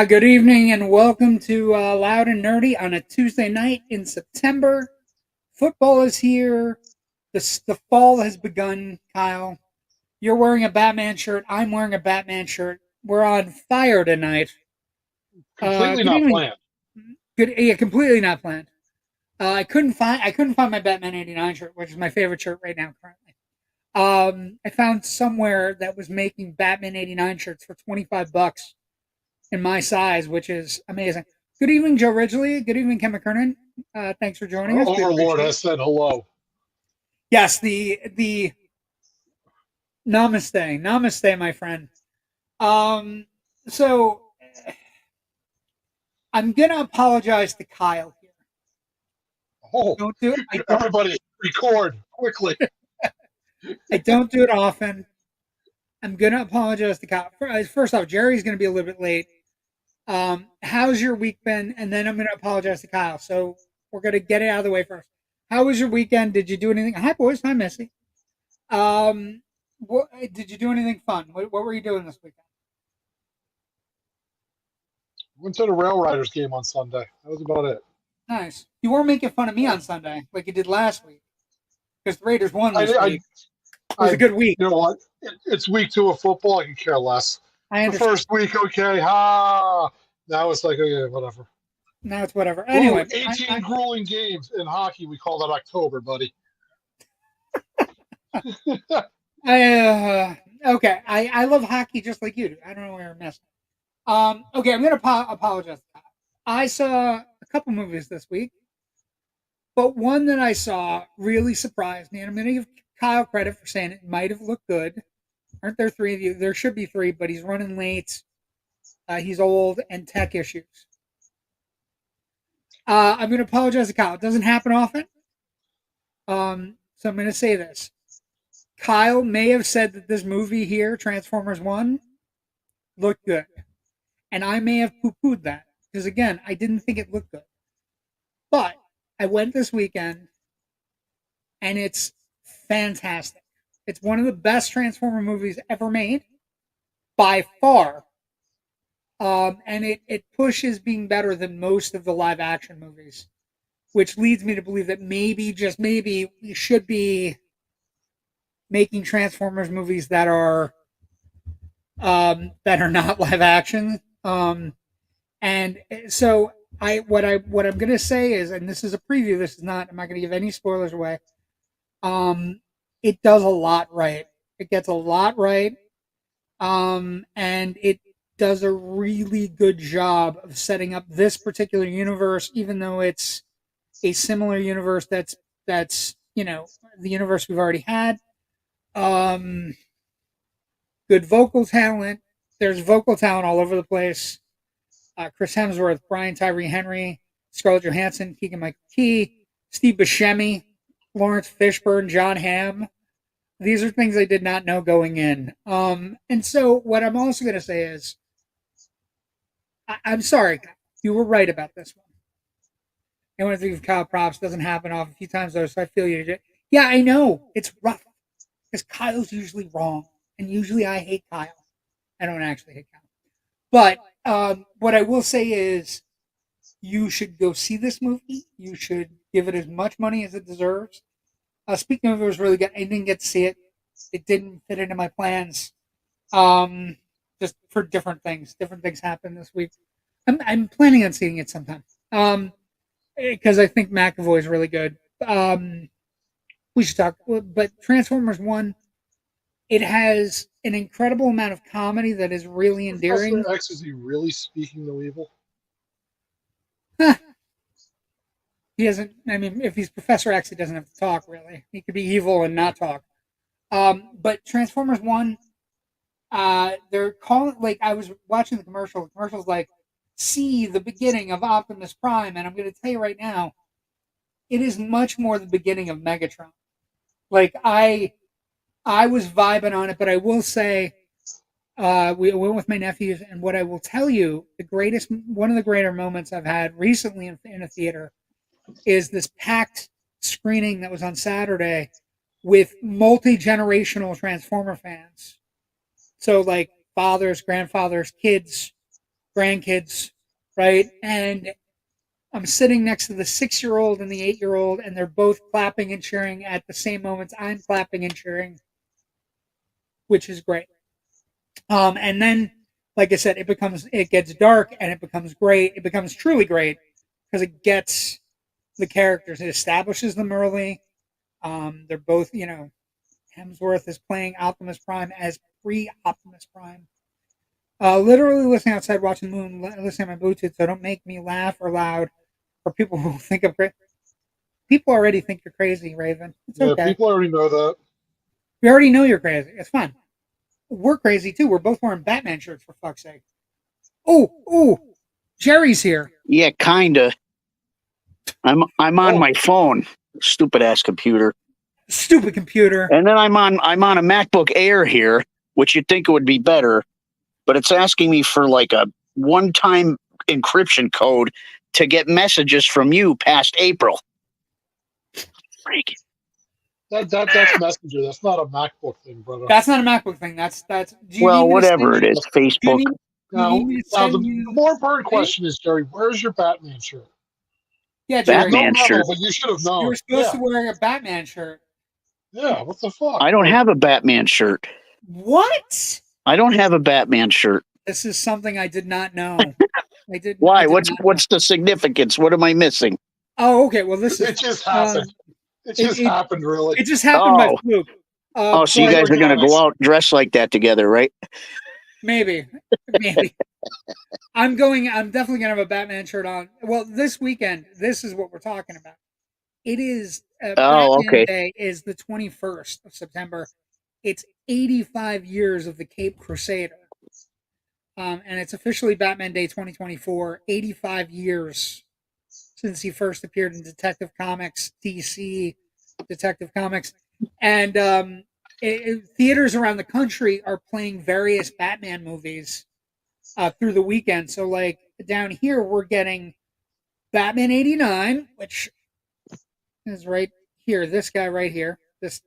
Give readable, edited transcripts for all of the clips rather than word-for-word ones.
Good evening and welcome to Loud and Nerdy on a Tuesday night in September. Football is here. The fall has begun, Kyle. You're wearing a Batman shirt. I'm wearing a Batman shirt. We're on fire tonight. Completely Good not evening. planned. Good, yeah, completely not planned. I couldn't find my Batman '89 shirt, which is my favorite shirt right now currently. I found somewhere that was making Batman '89 shirts for $25 in my size, which is amazing. Good evening, Joe Ridgely. Good evening, Ken McKernan. Thanks for joining Our us. We overlord appreciate it. has said hello. Yes, the namaste, my friend. Um, so I'm gonna apologize to Kyle here. Oh, Don't do it. everybody record quickly. I don't do it often. I'm gonna apologize to Kyle. First off, Jerry's gonna be a little bit late. How's your week been? And then I'm gonna apologize to Kyle. So we're gonna get it out of the way first. How was your weekend? Did you do anything? Hi, boys. Hi, Missy. Did you do anything fun? What were you doing this weekend? Went to the Rail Riders game on Sunday. That was about it. Nice. You weren't making fun of me on Sunday like you did last week because the Raiders won I, this I, week. It was a good week. you know what? It's week 2 of football. I can care less. I The understand. first week, okay, ha. Now it's like, okay, whatever. Now it's whatever. Ooh, Anyway, 18 grueling games in hockey. We call that October, buddy. Okay. I love hockey just like you do. I don't know where I missed. Okay, I'm gonna apologize. I saw a couple movies this week, but one that I saw really surprised me, and I'm gonna give Kyle credit for saying it might have looked good. Aren't there three of you? There should be three, but he's running late. He's old and tech issues. I'm going to apologize to Kyle. It doesn't happen often. So I'm going to say this. Kyle may have said that this movie here, Transformers 1, looked good. And I may have poo-pooed that. Because again, I didn't think it looked good. But I went this weekend and it's fantastic. It's one of the best Transformer movies ever made. By far. And it pushes being better than most of the live action movies, which leads me to believe that maybe, just maybe, we should be making Transformers movies that are not live action. And so what I'm gonna say is, and this is a preview. This is not. I'm not gonna give any spoilers away. It does a lot right. It gets a lot right. And it does a really good job of setting up this particular universe, even though it's a similar universe that's the universe we've already had. Good vocal talent. There's vocal talent all over the place. Chris Hemsworth, Brian Tyree Henry, Scarlett Johansson, Keegan Michael Key, Steve Buscemi, Lawrence Fishburne, John Hamm. These are things I did not know going in. And so what I'm also going to say is, I'm sorry, you were right about this one. I want to think of Kyle props. Doesn't happen off a few times though, so I feel you. Yeah, I know it's rough because Kyle's usually wrong, and usually I hate Kyle. I don't actually hate Kyle, but what I will say is, you should go see this movie. You should give it as much money as it deserves. Speaking of, it was really good. I didn't get to see it. It didn't fit into my plans. Just for different things. Different things happened this week. I'm planning on seeing it sometime. Because I think McAvoy is really good. We should talk. But Transformers 1, it has an incredible amount of comedy that is really endearing. Professor X, is he really speaking no evil? He doesn't. I mean, if he's Professor X, he doesn't have to talk. Really, he could be evil and not talk. But Transformers 1, they're calling, like, I was watching the commercial. The commercial's like, see the beginning of Optimus Prime, and I'm going to tell you right now, it is much more the beginning of Megatron. Like, I was vibing on it, but I will say, we went with my nephews, and what I will tell you, one of the greater moments I've had recently in a theater is this packed screening that was on Saturday with multi-generational Transformer fans. So like fathers, grandfathers, kids, grandkids, right? And I'm sitting next to the 6-year-old and the 8-year-old, and they're both clapping and cheering at the same moments I'm clapping and cheering, which is great. And then, like I said, it gets dark and it becomes great. It becomes truly great because it gets the characters. It establishes them early. They're both, Hemsworth is playing Optimus Prime as pre-Optimus Prime. Literally listening outside, watching the moon, listening on my Bluetooth, so don't make me laugh or loud for people who think I'm crazy. People already think you're crazy, Raven. It's Yeah, okay. people already know that. We already know you're crazy. It's fine. We're crazy too. We're both wearing Batman shirts, for fuck's sake. Oh, Jerry's here. Yeah, kinda. I'm on my phone, stupid ass computer, Stupid computer. and then I'm on a MacBook Air here, which you'd think it would be better, but it's asking me for like a one-time encryption code to get messages from you past April. Freak. That's Messenger. That's not a MacBook thing, brother. That's not a MacBook thing. That's. Do you Well, need me to whatever send it you- is, Facebook. you need me to send the you- more important question is, Jerry, where's your Batman shirt? Yeah, Jerry. Batman No memo, shirt. but you should have known. You were supposed Yeah, to wear a Batman shirt. yeah. What the fuck? I don't have a Batman shirt. What? I don't have a Batman shirt. This is something I did not know. Why? I did not know. What's the significance? What am I missing? Oh, okay. Well, this is. It just happened. It just happened, really. It just happened by Oh. fluke. Oh, so you but- guys are gonna go out dressed like that together, right? Maybe. I'm definitely gonna have a Batman shirt on. Well, this weekend, this is what we're talking about. It is Batman okay. Day is the 21st of September. It's 85 years of the Cape Crusader. And it's officially Batman Day 2024. 85 years since he first appeared in Detective Comics, DC Detective Comics. And theaters around the country are playing various Batman movies through the weekend. So, like, down here, we're getting Batman 89, which is right here. This guy right here. This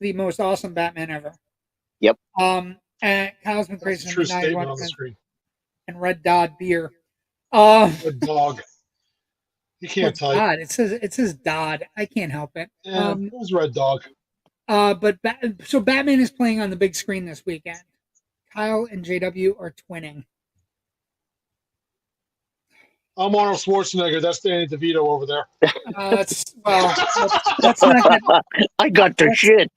the most awesome Batman ever. Yep. And Kyle's been That's crazy a true for me statement on the screen. and Red Dodd beer. Good dog. You can't type. Dodd. It says Dodd. I can't help it. Yeah, it was Red Dog. So Batman is playing on the big screen this weekend. Kyle and JW are twinning. I'm Arnold Schwarzenegger. That's Danny DeVito over there. Let's not get, I got the shit.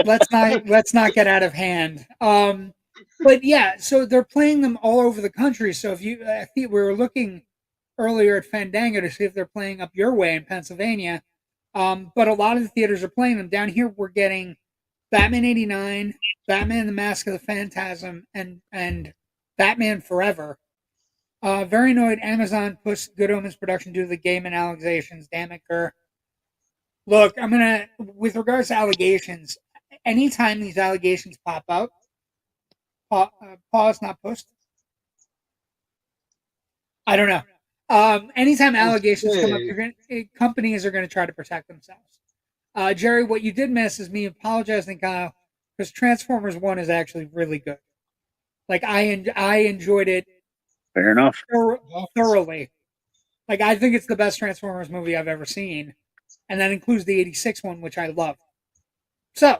let's not get out of hand. But yeah, so they're playing them all over the country. So if you, I think we were looking earlier at Fandango to see if they're playing up your way in Pennsylvania. But a lot of the theaters are playing them. Down here, we're getting Batman 89, Batman the Mask of the Phantasm, and Batman Forever. Very annoyed Amazon pushed Good Omens production due to the Gaiman allegations. Damn it, Kerr. Look, with regards to allegations, anytime these allegations pop up, pause, not pushed. I don't know. Anytime allegations come up, companies are going to try to protect themselves. Jerry, what you did miss is me apologizing, Kyle, because Transformers 1 is actually really good. Like, I enjoyed it Fair enough. thoroughly. Like, I think it's the best Transformers movie I've ever seen. And that includes the 86 one, which I love. So,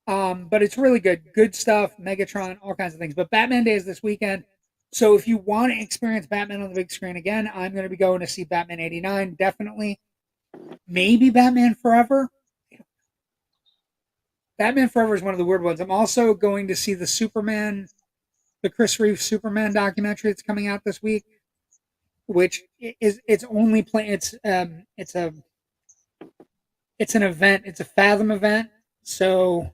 but it's really good. Good stuff, Megatron, all kinds of things. But Batman Day is this weekend. So if you want to experience Batman on the big screen again, I'm going to be going to see Batman 89, definitely. Maybe Batman Forever. Batman Forever is one of the weird ones. I'm also going to see the Chris Reeve Superman documentary that's coming out this week, which it's only play. It's an event. It's a Fathom event. So,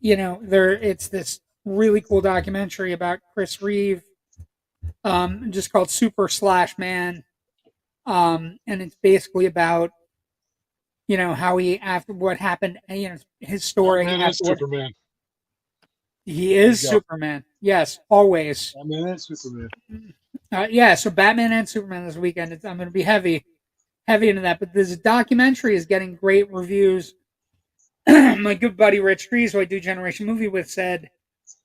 it's this really cool documentary about Chris Reeve, just called Super/Man, and it's basically about how he, after what happened, his story. Batman is Superman. He is Superman. Yes, always. Batman and Superman. Yeah, so Batman and Superman this weekend. I'm going to be heavy into that. But this documentary is getting great reviews. My good buddy Rich Trees, who I do Generation Movie with, said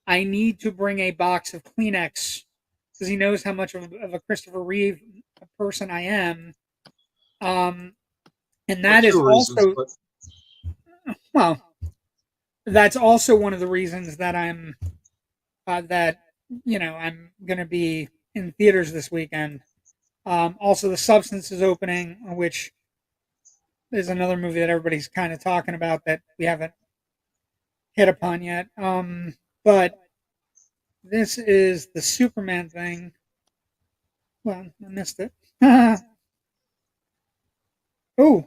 I need to bring a box of Kleenex because he knows how much of a Christopher Reeve person I am. And For that is two reasons, also, but well, that's also one of the reasons that I'm that I'm going to be in theaters this weekend. Also, The Substance is opening, which is another movie that everybody's kind of talking about that we haven't hit upon yet. But this is the Superman thing. Well, I missed it. Oh,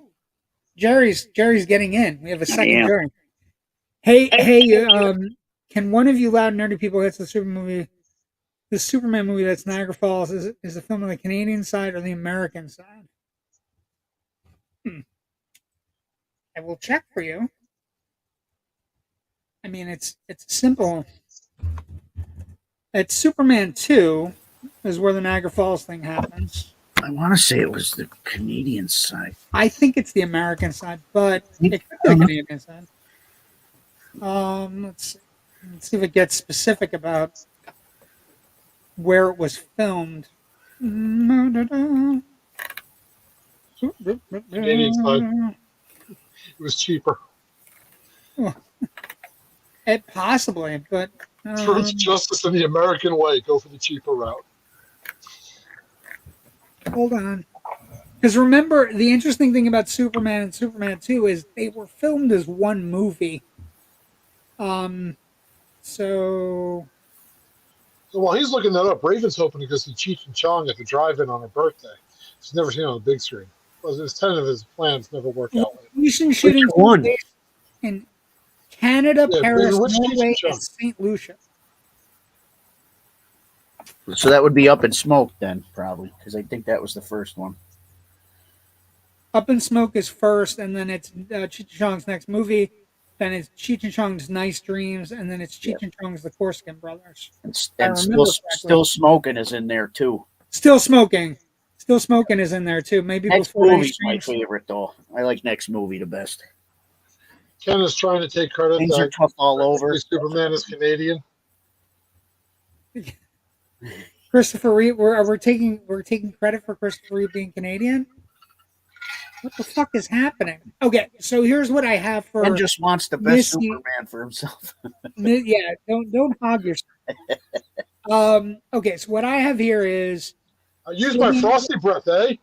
Jerry's getting in. We have a second am. Jerry. Hey, can one of you loud nerdy people hits the Superman movie that's Niagara Falls is a film on the Canadian side or the American side? I will check for you. I mean, it's simple. It's Superman 2 is where the Niagara Falls thing happens. I want to say it was the Canadian side. I think it's the American side, but it could be the Canadian side. Let's see if it gets specific about where it was filmed. Canadian side, it was cheaper. It possibly, but For its justice in the American way, go for the cheaper route. hold on. Because remember, the interesting thing about Superman and Superman 2 is they were filmed as one movie. So So while he's looking that up, Raven's hoping to go see Cheech and Chong at the drive-in on her birthday. She's never seen it on the big screen. Well, it's 10 of his plans never work out. location shooting Which one? in Canada, Yeah, Paris, which Cheech Norway, and Chong? and St. Lucia. So that would be Up in Smoke then, probably, because I think that was the first one. Up in Smoke is first, and then it's Cheech and Chong's next movie. Then it's Cheech and Chong's Nice Dreams, and then it's Cheech and Chong's The Corsican Brothers. And remember still Smoking is in there too. Still Smoking is in there too. Maybe Next before Nice movie's my Dreams. favorite though. I like Next Movie the best. Ken is trying to take credit Things are that tough all over. Superman is Canadian. Christopher Reeve. We're taking credit for Christopher Reeve being Canadian. What the fuck is happening? Okay, so here's what I have for. And just wants the best Missy- Superman for himself. Yeah, don't hog yourself. Okay, so what I have here is I used my frosty breath, eh?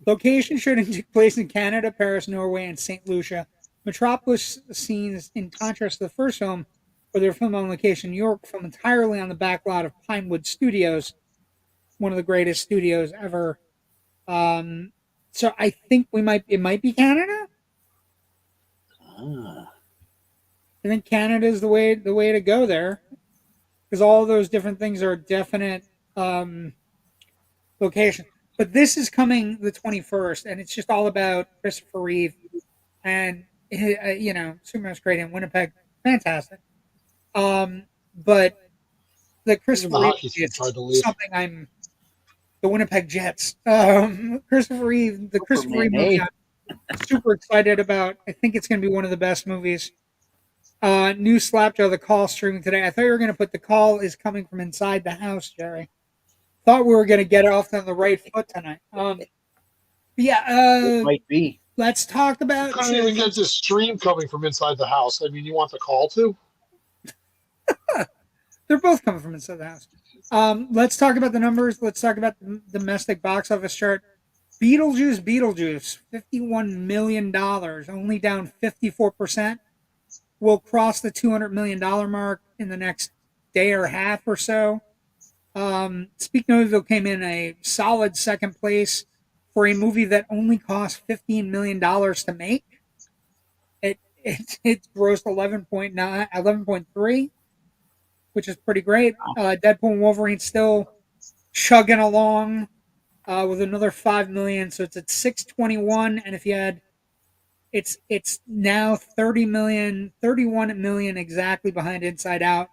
location shooting took place in Canada, Paris, Norway, and St. Lucia. Metropolis scenes, in contrast to the first film, where they were filmed on location in New York, filmed entirely on the back lot of Pinewood Studios, one of the greatest studios ever. So I think it might be Canada. I think Canada is the way to go there, because all those different things are definite location. But this is coming the 21st, and it's just all about Christopher Reeve, and Superman's great in Winnipeg, fantastic. But the Christopher Reeve is something the Winnipeg Jets. Christopher Reeve, the Christopher Reeve movie, I'm super excited about. I think it's going to be one of the best movies. New Slapjaw, The Call streaming today. I thought you were going to put The Call is coming from inside the house, Jerry. Thought we were going to get off on the right foot tonight. It might be. Let's talk about. You couldn't even get this stream coming from inside the house. I mean, you want The Call to? They're both coming from inside the house. Let's talk about the numbers. Let's talk about the domestic box office chart. Beetlejuice, $51 million, only down 54%. Will cross the $200 million mark in the next day or half or so. Speak No came in a solid second place for a movie that only cost $15 million to make. It grossed 11.3, which is pretty great. Deadpool and Wolverine still chugging along with another 5 million, so it's at 621. And if you had, it's now 31 million exactly behind Inside Out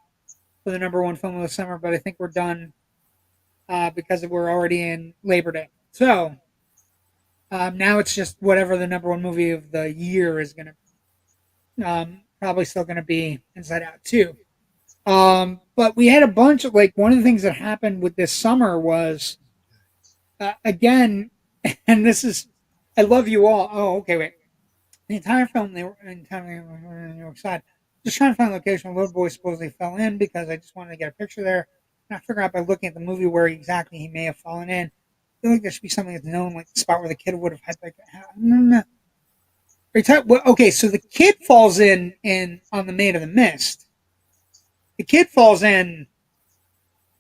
for the number one film of the summer. But I think we're done because we're already in Labor Day. So now it's just whatever the number one movie of the year is going to. probably still going to be Inside Out 2. But we had a bunch of, like, one of the things that happened with this summer was, again, and this is, I love you all. Oh, okay, wait. The entire film, they were in New York side. Just trying to find a location where a little boy supposedly fell in because I just wanted to get a picture there. And I figured out by looking at the movie where exactly he may have fallen in. I feel like there should be something that's known, like the spot where the kid would have had, like, no. Okay, so the kid falls in on the Maid of the Mist. The kid falls in.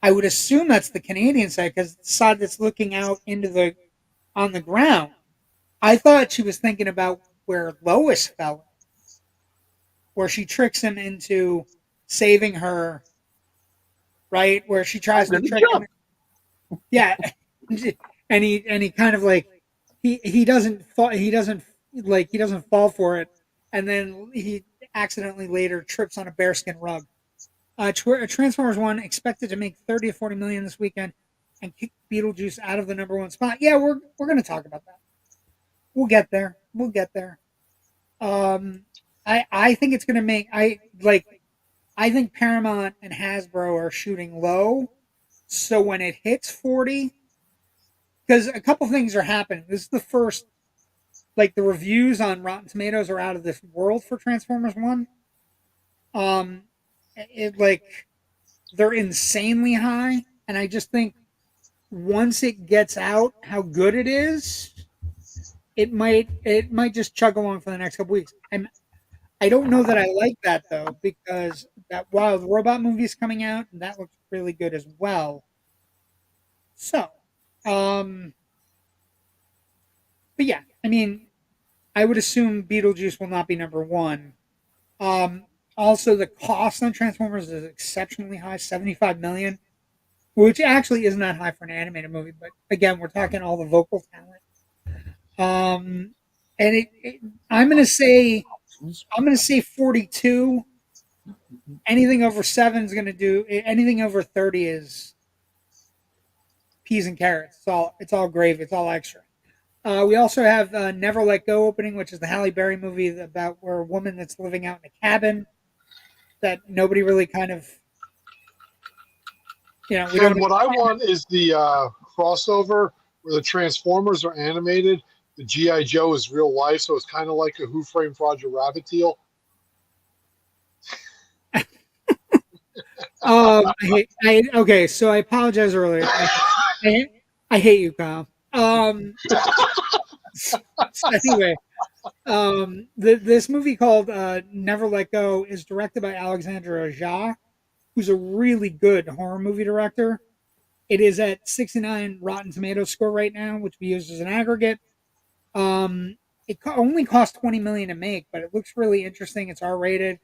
I would assume that's the Canadian side because the side that's looking out into on the ground. I thought she was thinking about where Lois fell, where she tricks him into saving her, right? Where she tries to trick him. Yeah, and he kind of like he doesn't fall fall for it, and then he accidentally later trips on a bearskin rug. Transformers 1 expected to make 30 to 40 million this weekend and kick Beetlejuice out of the number 1 spot. Yeah, we're going to talk about that. We'll get there. I think it's going to make I think Paramount and Hasbro are shooting low, so when it hits 40, because a couple things are happening. This is the first, like, the reviews on Rotten Tomatoes are out of this world for Transformers 1. They're insanely high, and I just think once it gets out how good it is, it might just chug along for the next couple weeks. I don't know that I like that though, because that Wild Robot movie is coming out, and that looks really good as well. So, but yeah, I mean, I would assume Beetlejuice will not be number 1. Also, the cost on Transformers is exceptionally high, $75 million, which actually isn't that high for an animated movie. But again, we're talking all the vocal talent. And I'm gonna say 42. Anything over 7 is gonna do. Anything over 30 is peas and carrots. It's all gravy. It's all extra. We also have Never Let Go opening, which is the Halle Berry movie about where a woman that's living out in a cabin that nobody really kind of, What I want is the crossover where the Transformers are animated, the G.I. Joe is real life, so it's kind of like a Who Framed Roger Rabbit deal. Okay, so I apologize earlier. I hate you, Kyle. Anyway, this movie called Never Let Go is directed by Alexandre Aja, who's a really good horror movie director. It is at 69 Rotten Tomatoes score right now, which we use as an aggregate. It only cost $20 million to make, but it looks really interesting. It's R-rated.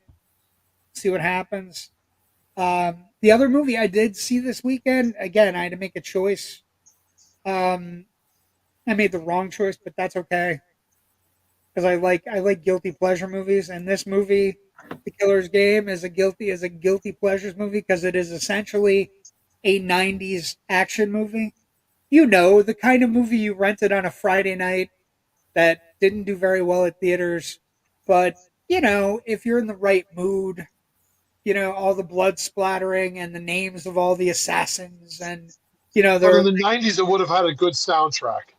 See what happens. The other movie I did see this weekend, again, I had to make a choice. I made the wrong choice, but that's okay. Because I like guilty pleasure movies, and this movie, The Killer's Game, is a guilty pleasures movie because it is essentially a 90s action movie. The kind of movie you rented on a Friday night that didn't do very well at theaters, but if you're in the right mood, all the blood splattering and the names of all the assassins, and but in the 90s it would have had a good soundtrack.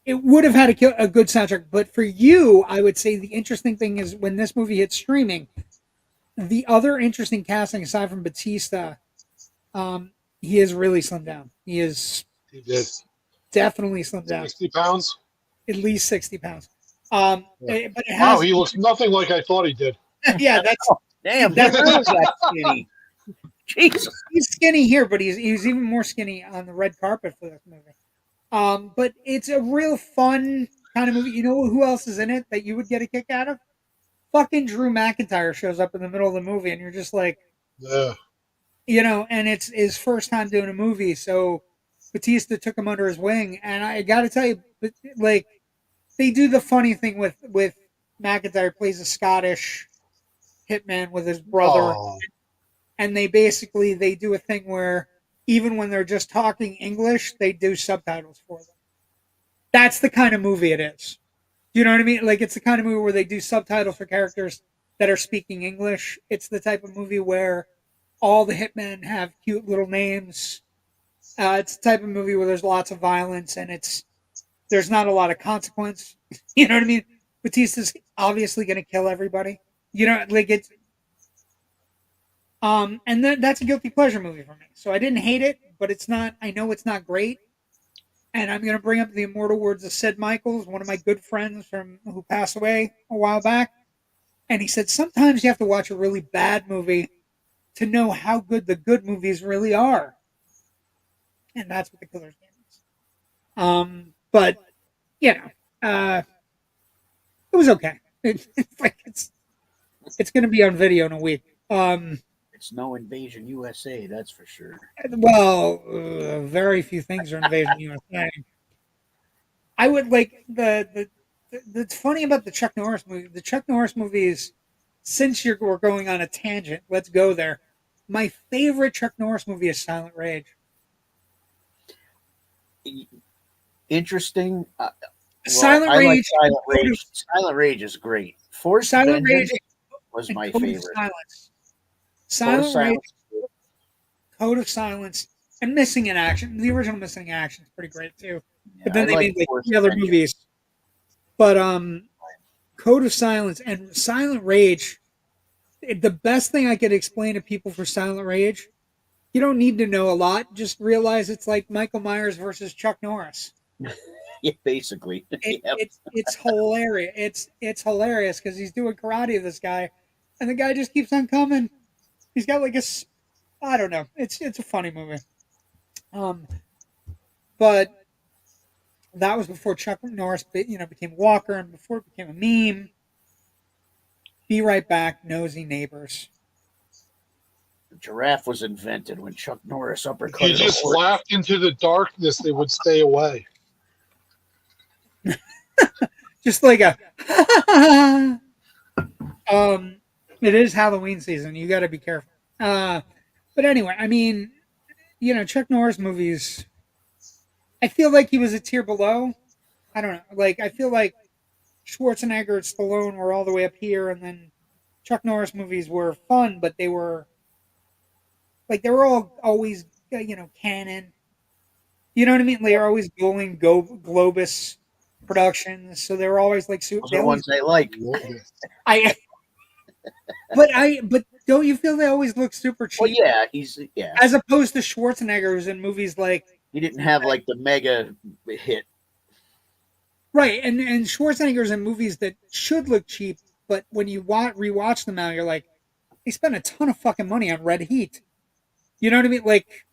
It would have had a good soundtrack, but for you, I would say the interesting thing is when this movie hits streaming, the other interesting casting aside from Batista, he is really slimmed down. He did definitely slimmed down. 60 pounds? At least 60 pounds. Yeah. But it has, he looks nothing like I thought he did. Yeah, that's damn. That's that skinny. Jesus, he's skinny here, but he's even more skinny on the red carpet for this movie. But it's a real fun kind of movie. You know who else is in it that you would get a kick out of? Fucking Drew McIntyre shows up in the middle of the movie, and you're just like, yeah. And it's his first time doing a movie, so Batista took him under his wing, and I got to tell you, like, they do the funny thing with McIntyre plays a Scottish hitman with his brother, and they do a thing where even when they're just talking English, they do subtitles for them. That's the kind of movie it is. You know what I mean? Like, it's the kind of movie where they do subtitles for characters that are speaking English. It's the type of movie where all the hitmen have cute little names. It's the type of movie where there's lots of violence and there's not a lot of consequence. You know what I mean? Batista's obviously going to kill everybody. You know, like it's and that's a guilty pleasure movie for me. So I didn't hate it, but it's not. I know it's not great. And I'm going to bring up the immortal words of Sid Michaels, one of my good friends from who passed away a while back. And he said sometimes you have to watch a really bad movie to know how good the good movies really are. And that's what the Killer's Game is. But you know, it was okay. It's going to be on video in a week. It's no Invasion USA, that's for sure. Well, very few things are Invasion USA. I would like that's funny about the Chuck Norris movie. The Chuck Norris movies, since we're going on a tangent, let's go there. My favorite Chuck Norris movie is Silent Rage. Interesting. Silent I Rage. like Silent Rage. Silent Rage is great. Forced Silent Vengeance Rage was and my Code of favorite. Silence. Code of Silent Rage, Silence. Code of Silence, and Missing in Action. The original Missing in Action is pretty great too. Yeah, But then I they like made like Forced 3 other Vengeance. movies. But Code of Silence and Silent Rage. The best thing I could explain to people for Silent Rage, you don't need to know a lot. Just realize it's like Michael Myers versus Chuck Norris. Yeah, basically. Yep. It's hilarious. It's hilarious because he's doing karate with this guy, and the guy just keeps on coming. He's got like I don't know. It's a funny movie. But that was before Chuck Norris, became Walker, and before it became a meme. Be Right Back, Nosy Neighbors. The giraffe was invented when Chuck Norris If uppercutted you just a horse. laughed into the darkness, they would stay away. Just like a it is Halloween season. You got to be careful. But anyway, I mean, Chuck Norris movies. I feel like he was a tier below. I don't know. Like I feel like Schwarzenegger and Stallone were all the way up here, and then Chuck Norris movies were fun, but they were all always canon. You know what I mean? They were always going Globus Productions, so they were always like super. Those are the ones I like. I but don't you feel they always look super cheap? Well, yeah. As opposed to Schwarzenegger's in movies like He didn't have like the mega hit. right, and Schwarzenegger's in movies that should look cheap, but when you rewatch them now, you're like, he spent a ton of fucking money on Red Heat. You know what I mean? Like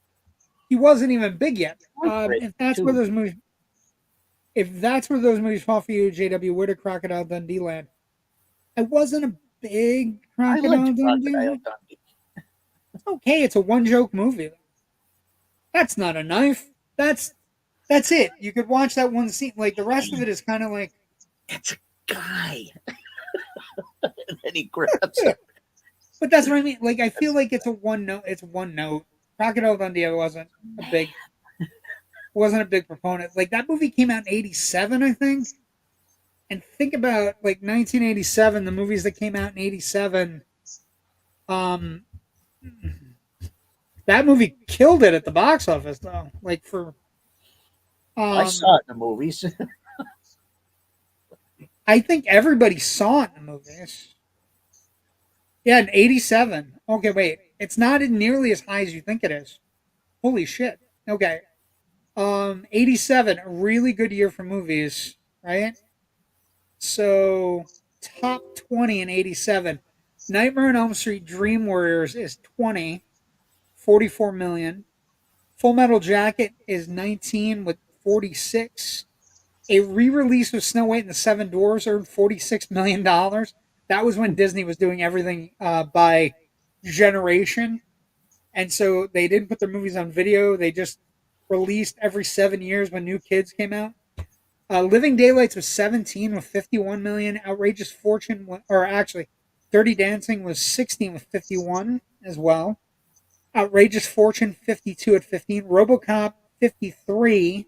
he wasn't even big yet. If that's where those movies fall for you, JW, where to Crocodile Dundee land? I wasn't a big I Crocodile liked Dundee. Crocodile Dundee. Okay, it's a one joke movie. That's not a knife. That's it. You could watch that one scene. Like the rest of it is kind of like It's a guy. And then he grabs it. But that's what I mean. Like I feel like it's a one note. It's one note. Crocodile Dundee wasn't a big proponent. Like that movie came out in '87, I think. And think about like 1987, the movies that came out in '87. That movie killed it at the box office, though. Like for, I saw it in the movies. I think everybody saw it in the movies. Yeah, in '87. Okay, wait. It's not nearly as high as you think it is. Holy shit. Okay. '87, a really good year for movies, right? So, top 20 in '87. Nightmare on Elm Street Dream Warriors is 20, 44 million. Full Metal Jacket is 19 with 46. A re-release of Snow White and the Seven Dwarfs earned $46 million. That was when Disney was doing everything by generation. And so they didn't put their movies on video. They just released every 7 years when new kids came out. Living Daylights was 17 with 51 million. Outrageous Fortune, or actually, Dirty Dancing was 16 with 51 as well. Outrageous Fortune, 52 at 15. RoboCop, 53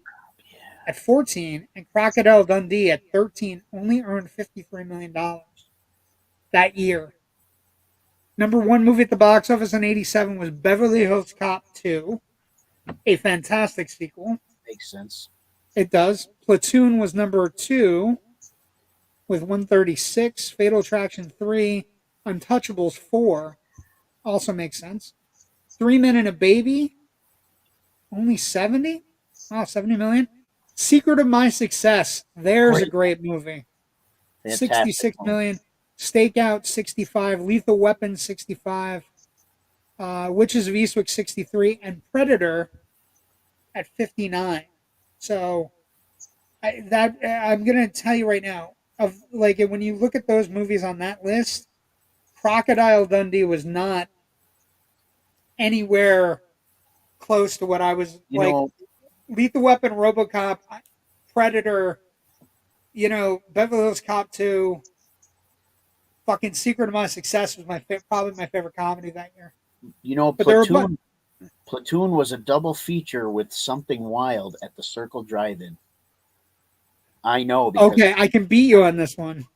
at 14. And Crocodile Dundee at 13 only earned $53 million that year. Number one movie at the box office in '87 was Beverly Hills Cop 2, a fantastic sequel. Makes sense. It does. Platoon was number two with 136. Fatal Attraction 3. Untouchables 4. Also makes sense. Three Men and a Baby. Only 70? Wow, 70 million. Secret of My Success. There's a great movie. Fantastic 66 movie. million. Stakeout 65. Lethal Weapon 65. Witches of Eastwick 63. And Predator at 59. So I'm gonna tell you right now, of like when you look at those movies on that list, Crocodile Dundee was not anywhere close to what I was You like. know, Lethal Weapon, RoboCop, Predator, Beverly Hills Cop 2, fucking Secret of My Success was probably my favorite comedy that year. But there were Platoon was a double feature with Something Wild at the Circle Drive-In. I know. Because okay, I can beat you on this one.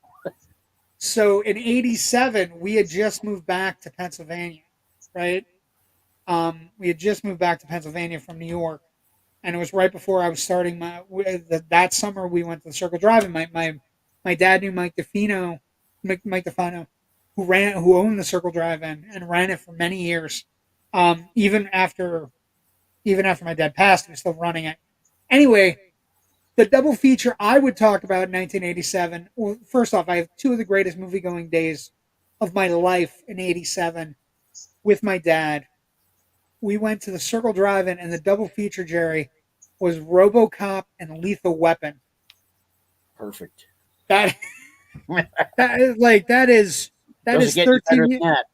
So in '87, we had just moved back to Pennsylvania, right? We had just moved back to Pennsylvania from New York, and it was right before I was starting that summer. We went to the Circle Drive-In. My dad knew Mike Defino, who owned the Circle Drive-In and ran it for many years. Even after my dad passed, he was still running it. Anyway, the double feature I would talk about in 1987. Well, first off, I have two of the greatest movie-going days of my life in '87 with my dad. We went to the Circle Drive-In, and the double feature, Jerry, was RoboCop and Lethal Weapon. perfect. That is Doesn't get any better than that.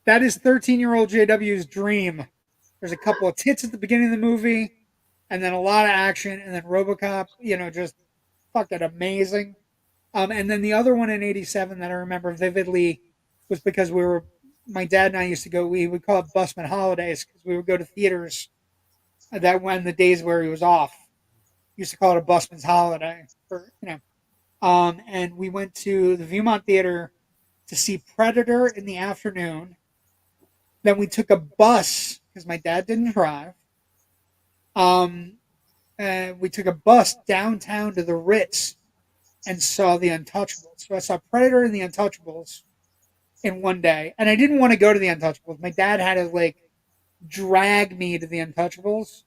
That is 13-year-old JW's dream. There's a couple of tits at the beginning of the movie, and then a lot of action, and then RoboCop, just fucking amazing. And then the other one in '87 that I remember vividly was because my dad and I used to go. We would call it Busman Holidays because we would go to theaters that when the days where he was off. Used to call it a Busman's Holiday and we went to the Viewmont Theater to see Predator in the afternoon. Then we took a bus because my dad didn't drive. We took a bus downtown to the Ritz and saw the Untouchables. So I saw Predator and the Untouchables in one day, and I didn't want to go to the Untouchables. My dad had to drag me to the Untouchables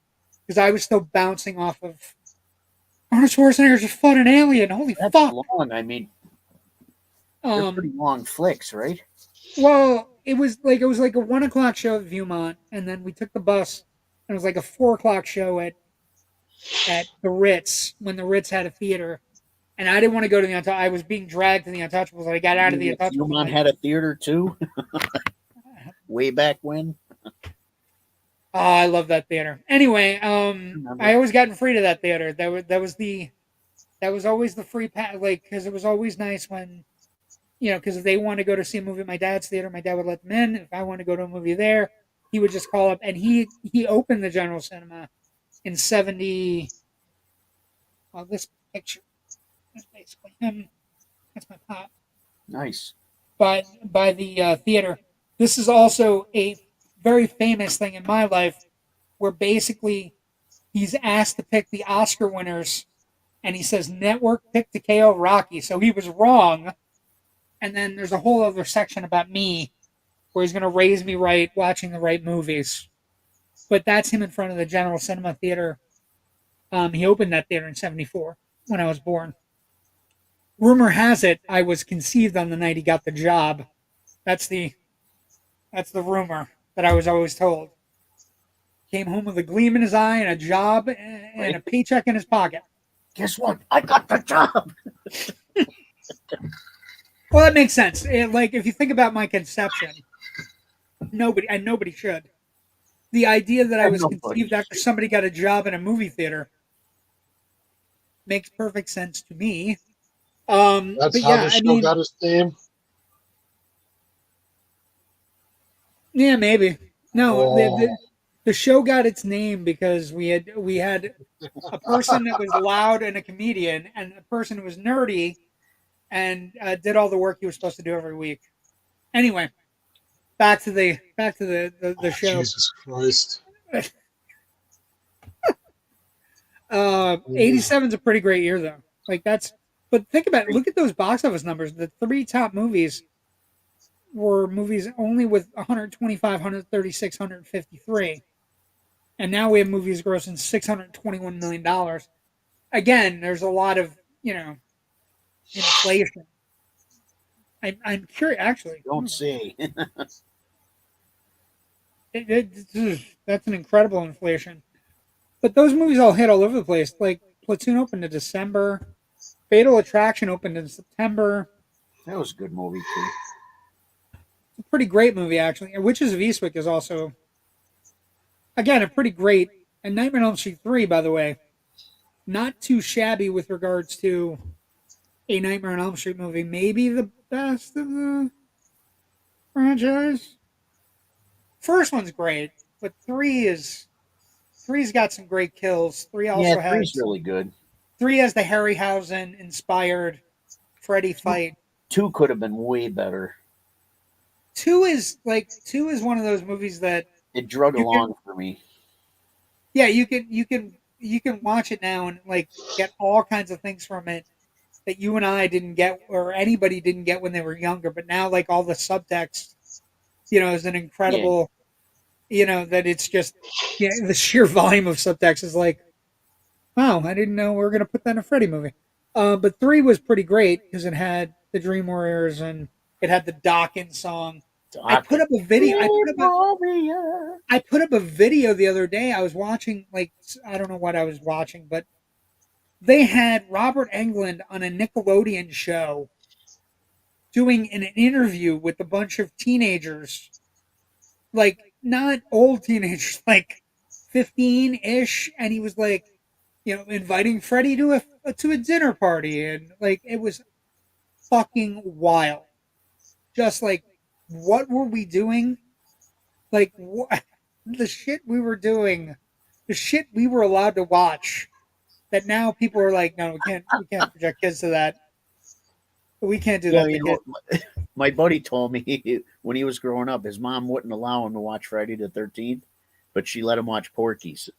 because I was still bouncing off of Arnold Schwarzenegger's just fought an alien. Holy That's fuck! long. I mean, they're pretty long flicks, right? Well, it was like a 1:00 show at Viewmont, and then we took the bus, and it was like a 4:00 show at the Ritz when the Ritz had a theater, and I didn't want to go to the Untouchables. I was being dragged to the Untouchables, and I got out of the Untouchables. Viewmont had a theater too. Way back when. Oh, I love that theater. Anyway, I always gotten free to that theater. That was always the free pass, because it was always nice when, because if they want to go to see a movie at my dad's theater, my dad would let them in. If I want to go to a movie there, he would just call up, and he opened the General Cinema in '70. Well, this picture is basically him. That's my pop. Nice. By the theater. This is also a very famous thing in my life where basically he's asked to pick the Oscar winners and he says network picked to KO Rocky. So he was wrong. And then there's a whole other section about me where he's going to raise me right watching the right movies. But that's him in front of the General Cinema Theater. He opened that theater in '74 when I was born. Rumor has it I was conceived on the night he got the job. That's the rumor that I was always told. Came home with a gleam in his eye and a job and a paycheck in his pocket. Guess what? I got the job. Well, that makes sense. If you think about my conception, nobody should. The idea that I was conceived after somebody got a job in a movie theater makes perfect sense to me. That's how the show got its name. Yeah, maybe. No, the show got its name because we had a person that was loud and a comedian, and a person who was nerdy and did all the work he was supposed to do every week. Anyway, back to the show. Jesus Christ. 87 is a pretty great year though. Like that's, but think about it. Look at those box office numbers. The three top movies were movies only with 125, 136, 153. And now we have movies grossing $621 million. Again, there's a lot of, inflation. I'm curious, actually. Don't say. That's an incredible inflation. But those movies all hit all over the place. Like Platoon opened in December. Fatal Attraction opened in September. That was a good movie too. It's a pretty great movie, actually. And Witches of Eastwick is also, again, a pretty great. And Nightmare on Elm Street 3, by the way, not too shabby with regards to a Nightmare on Elm Street movie. Maybe the best of the franchise. First one's great, but three's got some great kills. Three also has three's really good. Three has the Harryhausen inspired Freddy fight. Two could have been way better. Two is one of those movies that it drug along for me. Yeah, you can watch it now and like get all kinds of things from it that you and I didn't get or anybody didn't get when they were younger. But now like all the subtext, is an incredible, that it's just the sheer volume of subtext is like, wow, I didn't know we were gonna put that in a Freddy movie. But three was pretty great because it had the Dream Warriors and it had the Dawkins song. I put up a video. I put up a video the other day. I was watching, I don't know what I was watching, but they had Robert Englund on a Nickelodeon show doing an interview with a bunch of teenagers, like not old teenagers, like 15-ish, and he was like, inviting Freddy to a dinner party, and like it was fucking wild. Just like, what were we doing? Like, what, the shit we were doing, the shit we were allowed to watch, that now people are like, no, we can't project kids to that. We can't do that. My buddy told me when he was growing up, his mom wouldn't allow him to watch Friday the 13th, but she let him watch Porky's.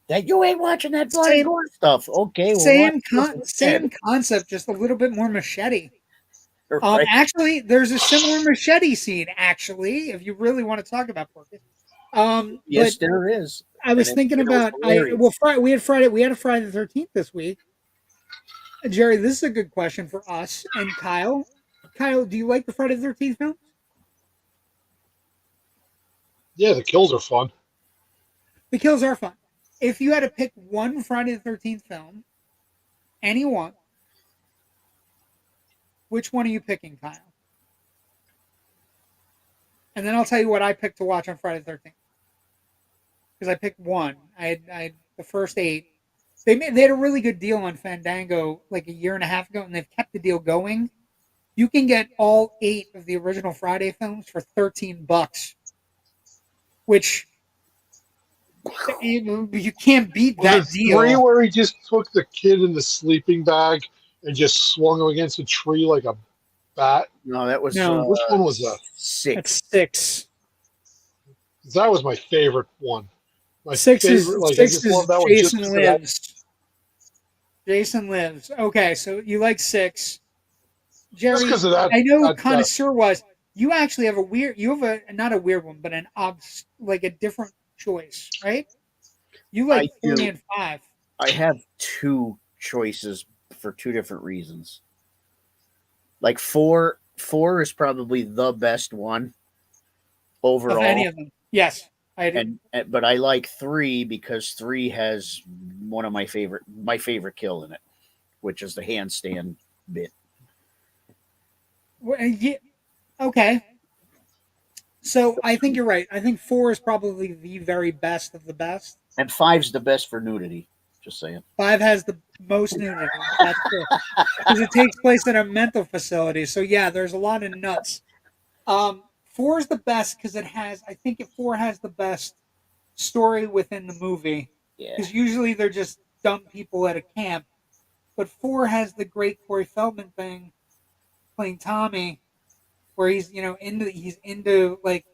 That you ain't watching that bloody gore stuff. Okay. Well, same concept, just a little bit more machete. Right. Actually, there's a similar machete scene, actually, if you really want to talk about Porky. Yes, there is. I was thinking about we had a Friday the 13th this week. Jerry, this is a good question for us and Kyle. Kyle, do you like the Friday the 13th films? Yeah, the kills are fun. The kills are fun. If you had to pick one Friday the 13th film, any one, which one are you picking, Kyle? And then I'll tell you what I picked to watch on Friday the 13th. Because I picked one. I had the first 8. They had a really good deal on Fandango like a year and a half ago, and they've kept the deal going. You can get all 8 of the original Friday films for $13, which you can't beat that deal. 3 where he just took the kid in the sleeping bag and just swung him against a tree like a bat? No, that was which one was that? 6. That's 6. That was my favorite one. My 6 favorite, is 6 is Jason Lives. Jason Lives. Okay, so you like 6. Jerry, just of that, I know Connoisseur was. You actually have not a weird one, but a different choice, right? You like 3 and 5. I have 2 choices for 2 different reasons. Like 4 is probably the best one overall. Of any of them. Yes. I do. But I like 3 because 3 has one of my favorite kill in it, which is the handstand bit. Well, yeah, okay. So I think you're right. I think 4 is probably the very best of the best. And 5's the best for nudity. Just saying. 5 has the most nudity. That's true. Because it takes place in a mental facility. So yeah, there's a lot of nuts. 4 is the best because I think 4 has the best story within the movie. Yeah. Because usually they're just dumb people at a camp. But 4 has the great Corey Feldman thing playing Tommy, where he's into like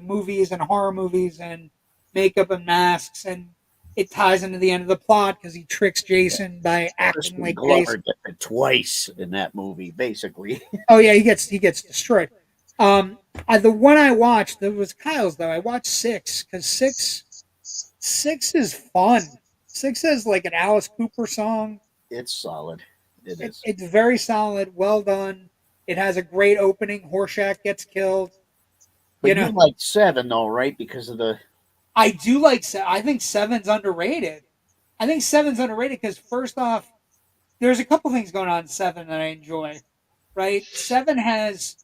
movies and horror movies and makeup and masks, and it ties into the end of the plot because he tricks Jason by acting Crispin like Glover Jason. did it twice in that movie, basically. Oh yeah, he gets destroyed. The one I watched that was Kyle's though. I watched six because six is fun. Six has like an Alice Cooper song. It's solid. It is. It's very solid, well done. It has a great opening. Horshack gets killed. But you like 7 though, right? Because of the. I do like. I think seven's underrated. I think seven's underrated because first off, there's a couple things going on in seven that I enjoy. Right, seven's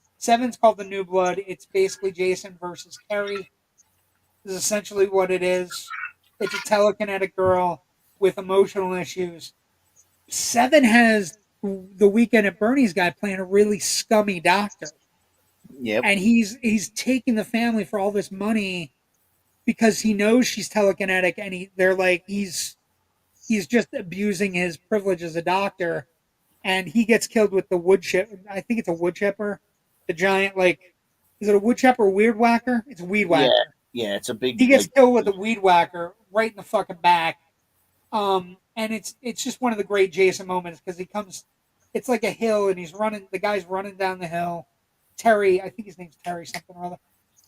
called the New Blood. It's basically Jason versus Carrie. Is essentially what it is. It's a telekinetic girl with emotional issues. Seven has the Weekend at Bernie's guy playing a really scummy doctor. Yep. And he's taking the family for all this money because he knows she's telekinetic, and he's just abusing his privilege as a doctor, and he gets killed with the wood chip. I think it's a wood chipper, the giant is it a wood chipper or weed whacker? It's a weed whacker. Yeah, it's a big. He gets killed with a weed whacker right in the fucking back. And it's just one of the great Jason moments because he comes. It's like a hill, and he's running. The guy's running down the hill. Terry, I think his name's Terry something or other.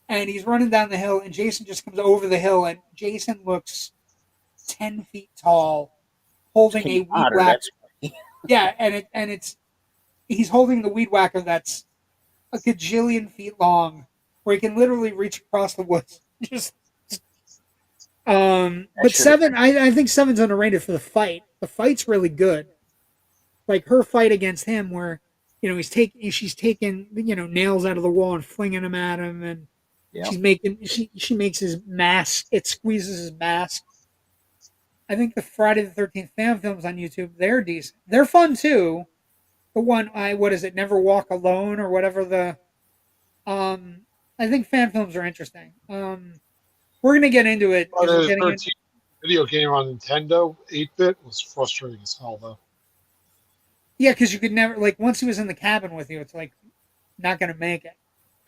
And he's running down the hill, and Jason just comes over the hill, and Jason looks 10 feet tall, holding a weed whacker. Yeah, and he's holding the weed whacker that's a gajillion feet long, where he can literally reach across the woods. But seven, I think seven's underrated for the fight. The fight's really good. Like her fight against him, where she's taking nails out of the wall and flinging them at him, and she makes his mask. It squeezes his mask. I think the Friday the 13th fan films on YouTube, they're decent. They're fun too. The one what is it? Never Walk Alone or whatever the. I think fan films are interesting. We're gonna get into it. The 13th video game on Nintendo 8-bit was frustrating as hell though. Yeah, because you could never once he was in the cabin with you, it's like not gonna make it.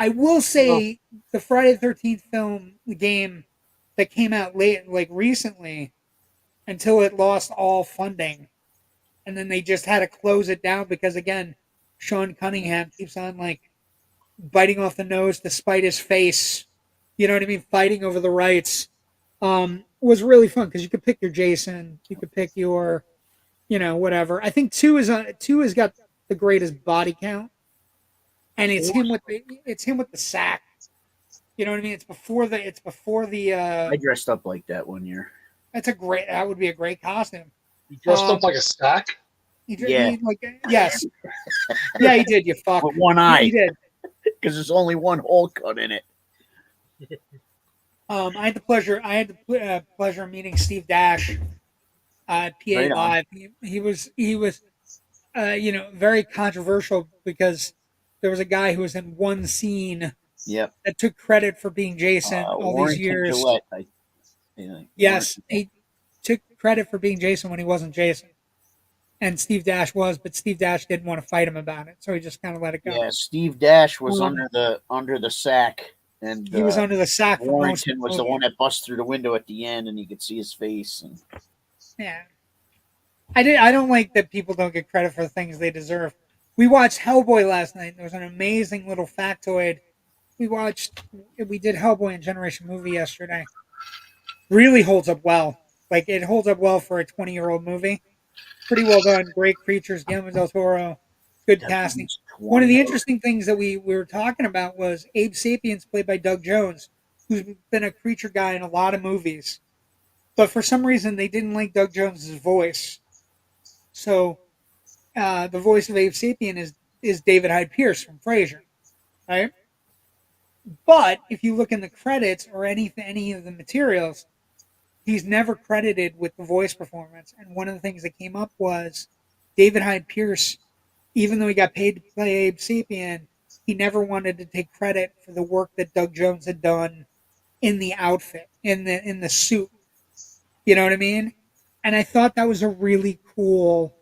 I will say the Friday the 13th film, the game that came out late, recently, until it lost all funding, and then they just had to close it down because again, Sean Cunningham keeps on biting off the nose to spite his face. You know what I mean? Fighting over the rights was really fun because you could pick your Jason, you could pick your, whatever. I think two has got the greatest body count, and it's him with the sack. You know what I mean? It's before the. I dressed up like that one year. That would be a great costume. You dressed up like a sack? Yes. Yeah, he did, you fuck. With one eye. He did. Because there's only one hole cut in it. I had the pleasure of meeting Steve Dash at PA Right Live. He was very controversial because there was a guy who was in one scene that took credit for being Jason all these years. Gillette, yes, he took credit for being Jason when he wasn't Jason. And Steve Dash was, but Steve Dash didn't want to fight him about it, so he just kind of let it go. Yeah, Steve Dash was under the sack, and he was under the sack. Warrington was the one that bust through the window at the end, and you could see his face. And yeah, I don't like that people don't get credit for the things they deserve. We watched Hellboy last night. There was an amazing little factoid. We did Hellboy and Generation Movie yesterday. Really holds up well. It holds up well for a 20-year-old movie. Pretty well done. Great creatures. Guillermo del Toro. Good casting. One of the interesting things that we were talking about was Abe Sapiens, played by Doug Jones, who's been a creature guy in a lot of movies. But for some reason, they didn't like Doug Jones's voice. So the voice of Abe Sapien is David Hyde Pierce from Frasier, right? But if you look in the credits or any of the materials, he's never credited with the voice performance. And one of the things that came up was David Hyde Pierce, even though he got paid to play Abe Sapien, he never wanted to take credit for the work that Doug Jones had done in the outfit, in the suit. You know what I mean? And I thought that was a really cool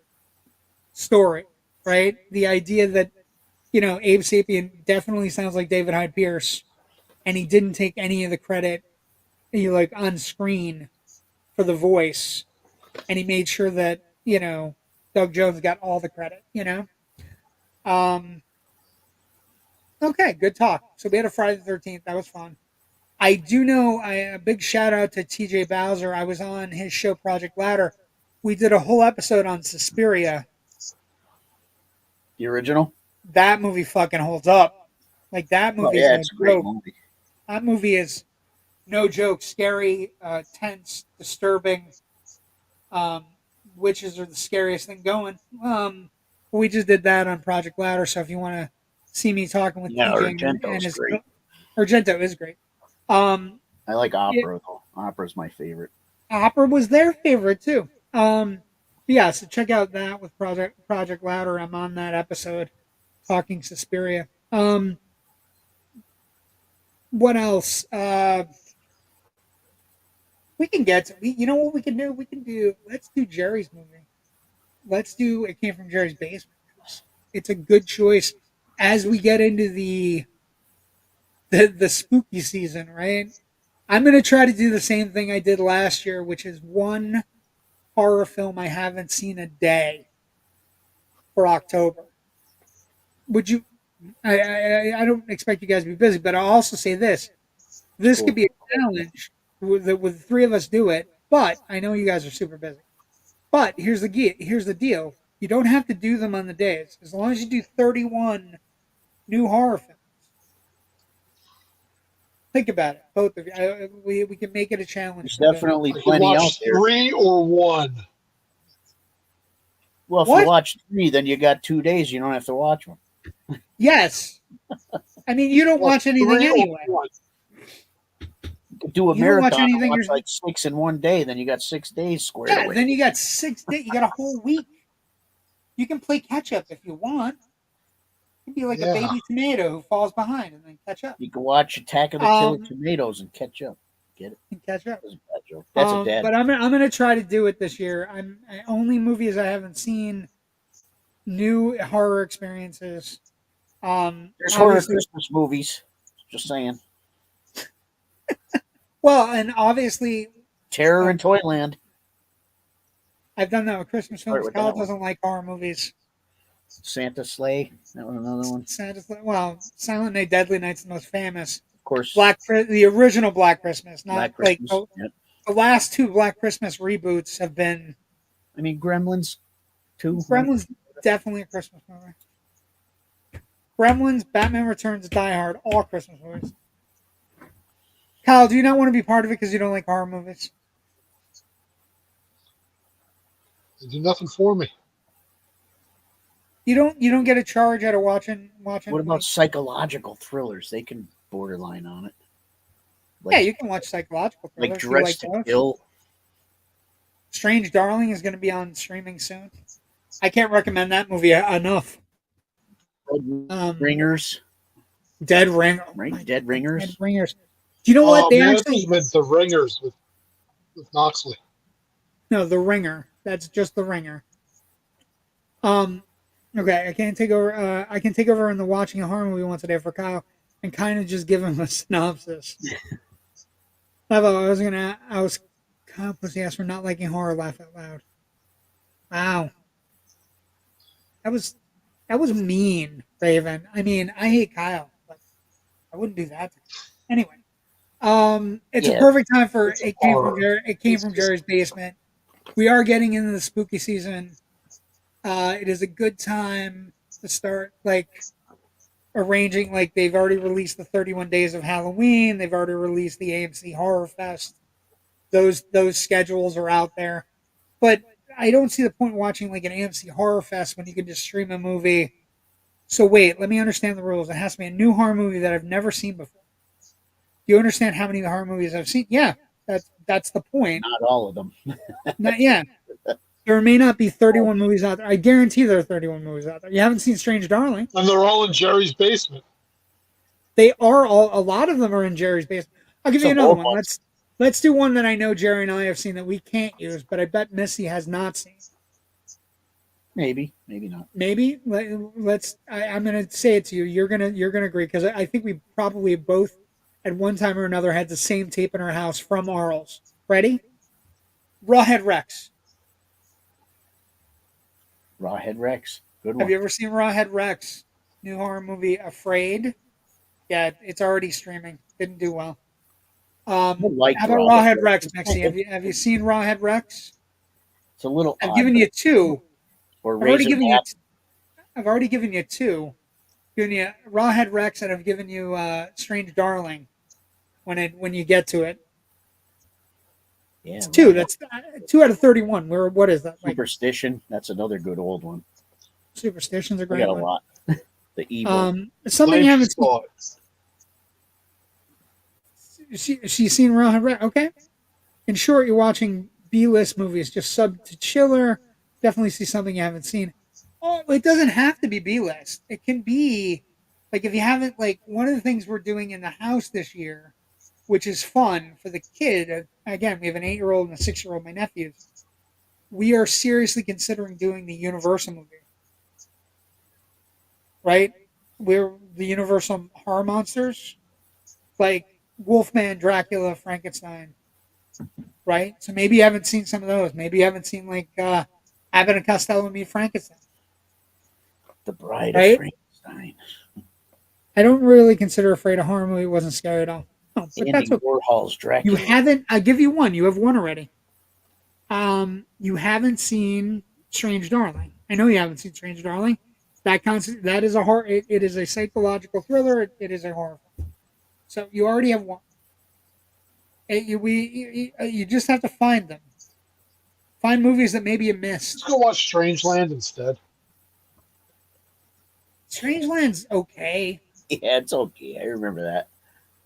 story, right? The idea that you know, Abe Sapien definitely sounds like David Hyde Pierce, and he didn't take any of the credit, like on screen for the voice, and he made sure that Doug Jones got all the credit. Um, okay, good talk. So we had a Friday the 13th. That was fun. I do know a big shout out to TJ Bowser. I was on his show Project Ladder. We did a whole episode on Suspiria. The original? That movie fucking holds up. Like that movie is it's a great joke. movie. That movie is no joke. Scary, tense, disturbing. Witches are the scariest thing going. We just did that on Project Ladder. So if you want to see me talking with TJ and his great. Argento is great. I like opera though. Opera's my favorite. Opera was their favorite too. Yeah, so check out that with Project Ladder. I'm on that episode talking Suspiria. What else? We can get to, you know what we can do? Let's do Jerry's movie. Let's do It Came from Jerry's Basement. It's a good choice as we get into the spooky season, right? I'm going to try to do the same thing I did last year, which is one horror film I haven't seen a day for October. Would you? I don't expect you guys to be busy, but I'll also say this: this could be a challenge with the three of us do it. But I know you guys are super busy. But here's the deal: you don't have to do them on the days, as long as you do 31 new horror films. Think about it, both of you. We can make it a challenge. There's definitely plenty out there. 3 or 1. Well, if you watch 3, then you got 2 days. You don't have to watch them. Yes. I mean, you don't watch anything anyway. You could do a marathon and watch like 6 in 1 day. Then you got 6 days squared away. Then you got 6 days. You got a whole week. You can play catch up if you want. You can be like a baby tomato who falls behind and then catch up. You can watch Attack of the Killer Tomatoes and catch up. Get it? And catch up. That's a bad joke. That's a dad. But I'm gonna try to do it this year. Only movies I haven't seen. New horror experiences. There's horror Christmas movies. Just saying. Well, and obviously, Terror in Toyland. I've done that with Christmas films. Kyle doesn't like horror movies. Santa Sleigh. That was another one. Santa Sleigh. Well, Silent Night, Deadly Night's the most famous. Of course. The original Black Christmas, not Black like Christmas. Yep. The last 2 Black Christmas reboots have been. I mean, Gremlins 2. Gremlins definitely a Christmas movie. Gremlins, Batman Returns, Die Hard, all Christmas movies. Kyle, do you not want to be part of it because you don't like horror movies? They do nothing for me. You don't get a charge out of watching. What about psychological thrillers? They can borderline on it. Like, yeah, you can watch psychological thrillers. Like Dressed to Kill. Strange Darling is going to be on streaming soon. I can't recommend that movie enough. Ringers. Dead Ring. Right? Dead Ringers. Dead Ringers. Do you know what they actually meant? The Ringers with Knoxley. No, The Ringer. That's just The Ringer. Okay, I can take over. I can take over in the watching a horror movie once a day for Kyle, and kind of just give him a synopsis. I was kind of pussy ass for not liking horror. Laugh out loud. Wow, that was mean, Raven. I mean, I hate Kyle, but I wouldn't do that. Anyway, it's a perfect time for It Came from Jerry's Basement. We are getting into the spooky season. It is a good time to start arranging. Like, they've already released the 31 Days of Halloween. They've already released the AMC Horror Fest. Those schedules are out there. But I don't see the point in watching like an AMC Horror Fest when you can just stream a movie. So wait, let me understand the rules. It has to be a new horror movie that I've never seen before. Do you understand how many horror movies I've seen? Yeah, that's the point. Not all of them. Yeah. There may not be 31 movies out there. I guarantee there are 31 movies out there. You haven't seen Strange Darling. And they're all in Jerry's basement. They are all. A lot of them are in Jerry's basement. I'll give you another one. Let's do one that I know Jerry and I have seen that we can't use, but I bet Missy has not seen. Maybe, maybe not. Maybe let's. I'm going to say it to you. You're gonna agree because I think we probably both at one time or another had the same tape in our house from Arles. Ready? Rawhead Rex. Rawhead Rex, good Have one. you ever seen Rawhead Rex? New horror movie, Afraid. Yeah, it's already streaming. Didn't do well. I liked How about Rawhead Rawhead Rex. Rex, Mexi? Have you seen Rawhead Rex? It's a little I've odd. given you two. Or I've already Razor given you. Hat. I've already given you two. Given you Rawhead Rex, and I've given you Strange Darling. When you get to it, Yeah, it's two. Rawhead. That's 2 out of 31. What is that? Like Superstition. That's another good old one. Superstitions are I great. got a One. lot. The evil. Something you haven't seen. Thought. She's seen Rawhead Rex. Okay. In short, you're watching B-list movies. Just sub to chiller. Definitely see something you haven't seen. Oh, it doesn't have to be B-list. It can be like if you haven't like one of the things we're doing in the house this year, which is fun for the kid. Again, we have an 8-year-old and a 6-year-old. My nephews. We are seriously considering doing the Universal movie. Right? We're the Universal horror monsters, like Wolfman, Dracula, Frankenstein. Right? So maybe you haven't seen some of those. Maybe you haven't seen like Abbott and Costello Meet Frankenstein. The Bride Right? of Frankenstein. I don't really consider Afraid a horror movie. It wasn't scary at all. No, but Andy that's okay. Warhol's You Dracula. haven't. I give you one. You have one already. You haven't seen Strange Darling. I know you haven't seen Strange Darling. That is a horror. It is a psychological thriller. It is a horror film. So you already have one. You just have to find them. Find movies that maybe you missed. Let's go watch Strangeland instead. Strangeland's okay. Yeah, it's okay. I remember that.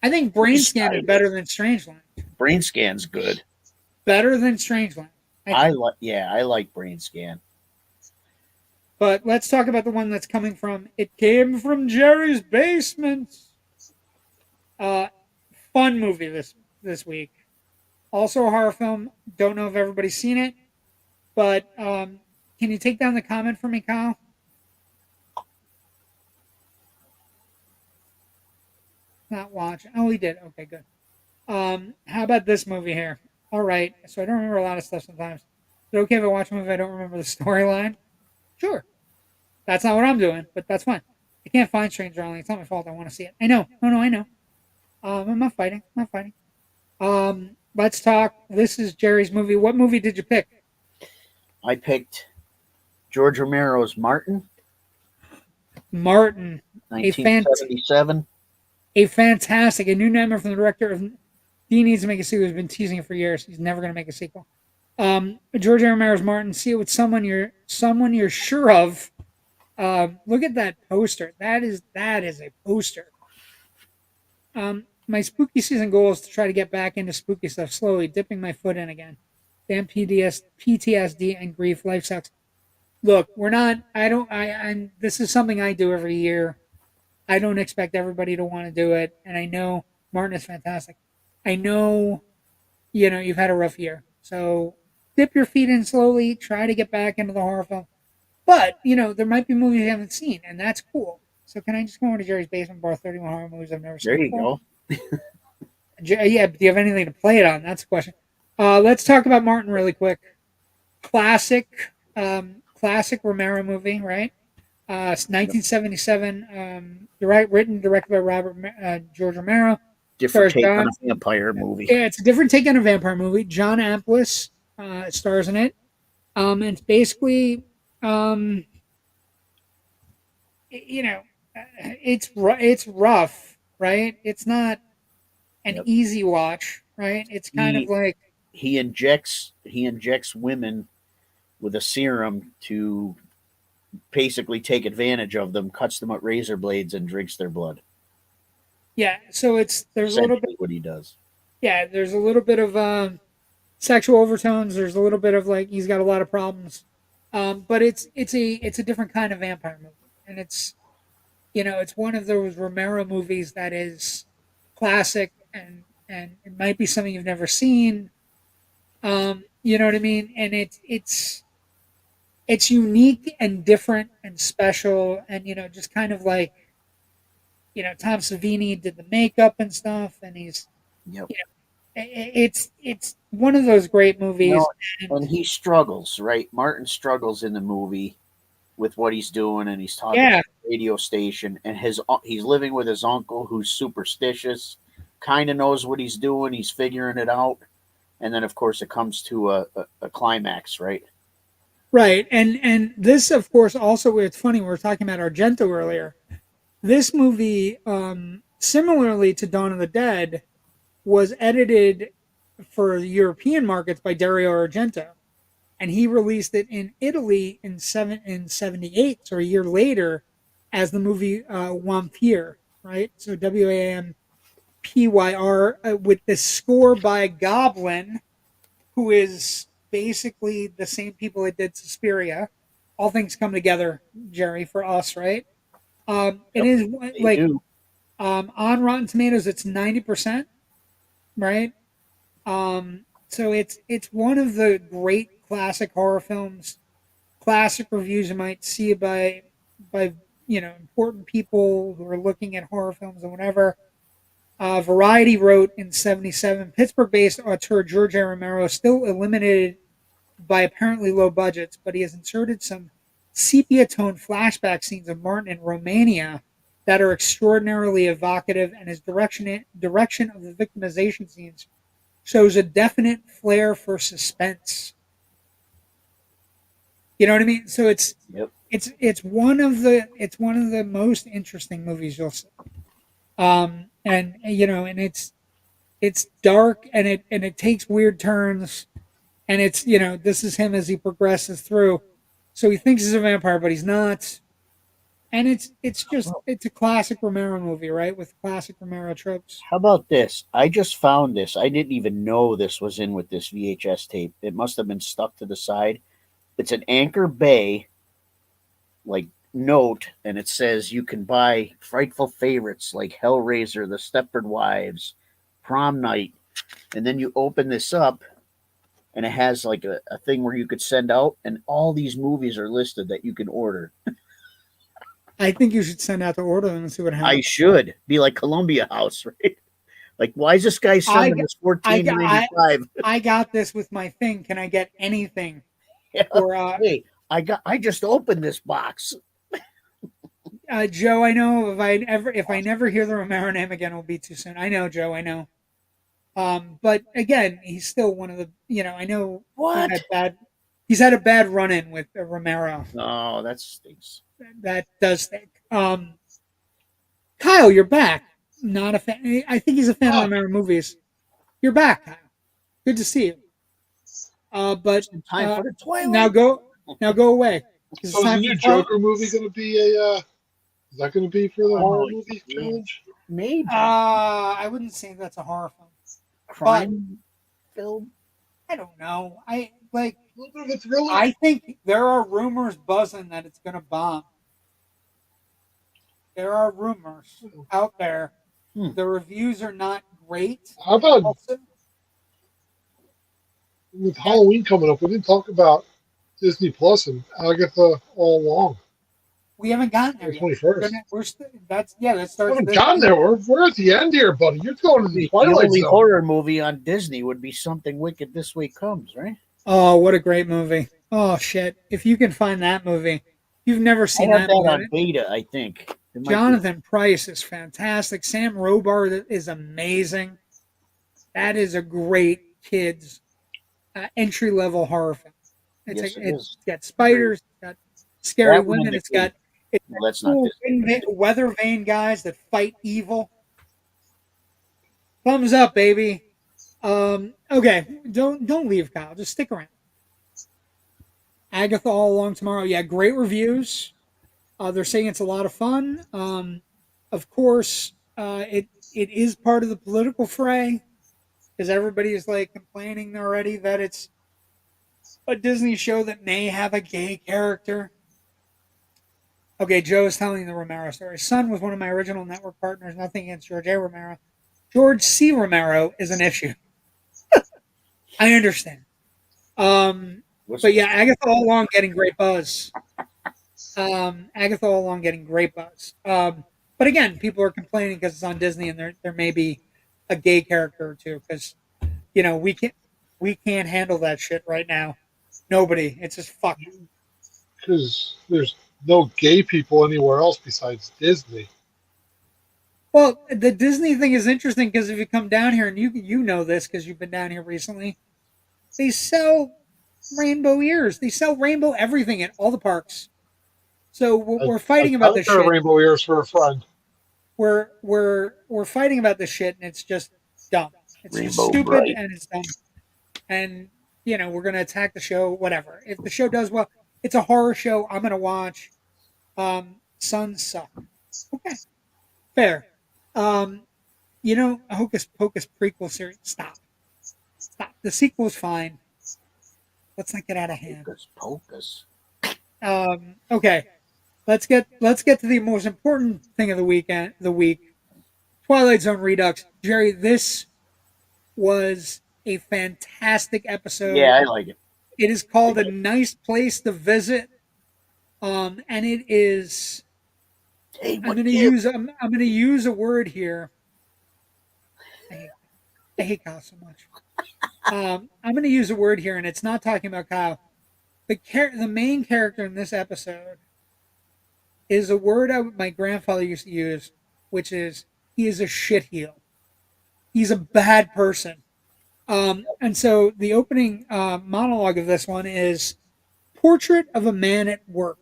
I think Brain Scan is better than Strangeland. Brain Scan's good. Better than Strangeland. I like Brain Scan. But let's talk about the one that's coming from. It came from Jerry's basement. Fun movie this week. Also a horror film. Don't know if everybody's seen it, but can you take down the comment for me, Kyle? Not watching. Oh, he did. Okay, good. How about this movie here? All right. So I don't remember a lot of stuff sometimes. Is it okay if I watch a movie I don't remember the storyline? Sure. That's not what I'm doing, but that's fine. I can't find Strange Darling. It's not my fault. I want to see it. I know. No, I know. I'm not fighting. Let's talk. This is Jerry's movie. What movie did you pick? I picked George Romero's Martin, Martin. 1977. A fantastic. A new nightmare from the director of. He needs to make a sequel. He's been teasing it for years. He's never going to make a sequel. George Romero's Martin. See it with someone you're sure of. Look at that poster. That is a poster. My spooky season goal is to try to get back into spooky stuff slowly, dipping my foot in again. Damn PTSD and grief. Life sucks. Look, we're not. I'm. This is something I do every year. I don't expect everybody to want to do it, and I know Martin is fantastic. I know, you've had a rough year, so dip your feet in slowly. Try to get back into the horror film. But, there might be movies you haven't seen, and that's cool. So can I just go over to Jerry's Basement Bar, 31 horror movies I've never seen There you before? go. Yeah, but do you have anything to play it on? That's the question. Let's talk about Martin really quick. Classic Romero movie, right? 1977, written, directed by George Romero. Different take John, on a vampire movie. Yeah, it's a different take on a vampire movie. John Amplis stars in it. It's basically, it's rough, right? It's not an easy watch, right? It's kind of like he injects women with a serum to basically take advantage of them, cuts them with razor blades, and drinks their blood. Yeah, so there's a little bit what he does. Yeah, there's a little bit of sexual overtones. There's a little bit of like he's got a lot of problems, but it's a different kind of vampire movie, and it's one of those Romero movies that is classic and it might be something you've never seen. You know what I mean? And it's it's unique and different and special, and just kind of like Tom Savini did the makeup and stuff, and he's Yep. it's one of those great movies. No, and he struggles, right? Martin struggles in the movie with what he's doing, and he's talking Yeah, to the radio station, and he's living with his uncle who's superstitious, kind of knows what he's doing, he's figuring it out, and then of course it comes to a climax, right? right. And this, of course, also it's funny we were talking about Argento earlier. This movie, similarly to Dawn of the Dead, was edited for European markets by Dario Argento, and he released it in Italy in '78, so a year later, as the movie Vampire, right? So Wampyr, with the score by Goblin, who is basically the same people that did Suspiria. All things come together, Jerry, for us, right? It Yep, is they like do. on Rotten Tomatoes, it's 90%, right? So it's one of the great classic horror films, classic reviews you might see by important people who are looking at horror films and whatever. Variety wrote in '77, Pittsburgh-based auteur George A. Romero still eliminated by apparently low budgets, but he has inserted some sepia-toned flashback scenes of Martin in Romania that are extraordinarily evocative, and his direction of the victimization scenes shows a definite flair for suspense. You know what I mean? So Yep. it's one of the most interesting movies you'll see. And it's dark, and it takes weird turns, and it's this is him as he progresses through. So he thinks he's a vampire, but he's not. And it's a classic Romero movie, right? With classic Romero tropes. How about this? I just found this. I didn't even know this was in with this VHS tape. It must have been stuck to the side. It's an Anchor Bay like note, and it says you can buy frightful favorites like Hellraiser, The Stepford Wives, Prom Night, and then you open this up, and it has like a thing where you could send out, and all these movies are listed that you can order. I think you should send out the order and see what I happens. should be like Columbia House, right? Like, why is this guy sending us $14.95? I got this with my thing. Can I get anything? Yeah. Or I just opened this box. Joe, I know if I never hear the Romero name again, it'll be too soon. I know, Joe, I know. But again, he's still one of the I know What? he's had a bad run in with Romero. Oh, that stinks. That does stink. Kyle, you're back. Not a fan. I think he's a fan of Romero movies. You're back, Kyle. Good to see you. But Time for the Twilight. now go away. So is the new Joker movie going to be is that going to be for the horror movie challenge? Maybe. I wouldn't say that's a horror film. Crime film? I don't know. I like. A little bit of a thriller. I think there are rumors buzzing that it's going to bomb. There are rumors out there. The reviews are not great. How about Also, with Halloween coming up? We didn't talk about Disney Plus and Agatha all along. we haven't gotten there The yet. 21st. That We starts. haven't gotten there. We're at the end here, buddy. You're going to the The Twilight only Zone. horror movie on Disney would be Something Wicked This Way Comes, right? Oh, what a great movie! Oh shit! If you can find that movie, you've never I seen have that that movie. on beta, I think. It might be- Jonathan Pryce is fantastic. Sam Robar is amazing. That is a great kids entry level horror film. Yes, it It's is. got spiders, it's got scary That one women, that it's got Well, that's not cool Disney. weather vane guys that fight evil. Thumbs up, baby. Okay, don't leave, Kyle. Just stick around. Agatha all along tomorrow. Yeah, great reviews. They're saying it's a lot of fun. Of course, it is part of the political fray because everybody is like complaining already that it's a Disney show that may have a gay character. Okay, Joe is telling the Romero story. Son was one of my original network partners. Nothing against George A. Romero. George C. Romero is an issue. I understand. But yeah, Agatha all along getting great buzz. Agatha all along getting great buzz. But again, people are complaining because it's on Disney, and there may be a gay character or two because we can't handle that shit right now. Nobody. It's just fuck. Because there's no gay people anywhere else besides Disney. Well, the Disney thing is interesting because if you come down here and you know this because you've been down here recently, they sell rainbow ears. They sell rainbow everything at all the parks. So we're fighting about this I got shit. rainbow ears for a friend. We're fighting about this shit, and it's just dumb. It's just Rainbow stupid Bright. and it's dumb. And we're gonna attack the show. Whatever. If the show does well, it's a horror show. I'm gonna watch. Suns suck. Okay, fair. Hocus Pocus prequel series. Stop. The sequel's fine. Let's not get out of hand. Pocus. Okay. Let's get to the most important thing of the week. Twilight Zone Redux. Jerry, this was a fantastic episode. Yeah, I like it. It is called A Nice Place to Visit. And it is I'm gonna use a word here. I hate Kyle so much. I'm gonna use a word here, and it's not talking about Kyle. The main character in this episode is a word my grandfather used to use, which is he is a shitheel. He's a bad person. And so the opening monologue of this one is Portrait of a Man at Work.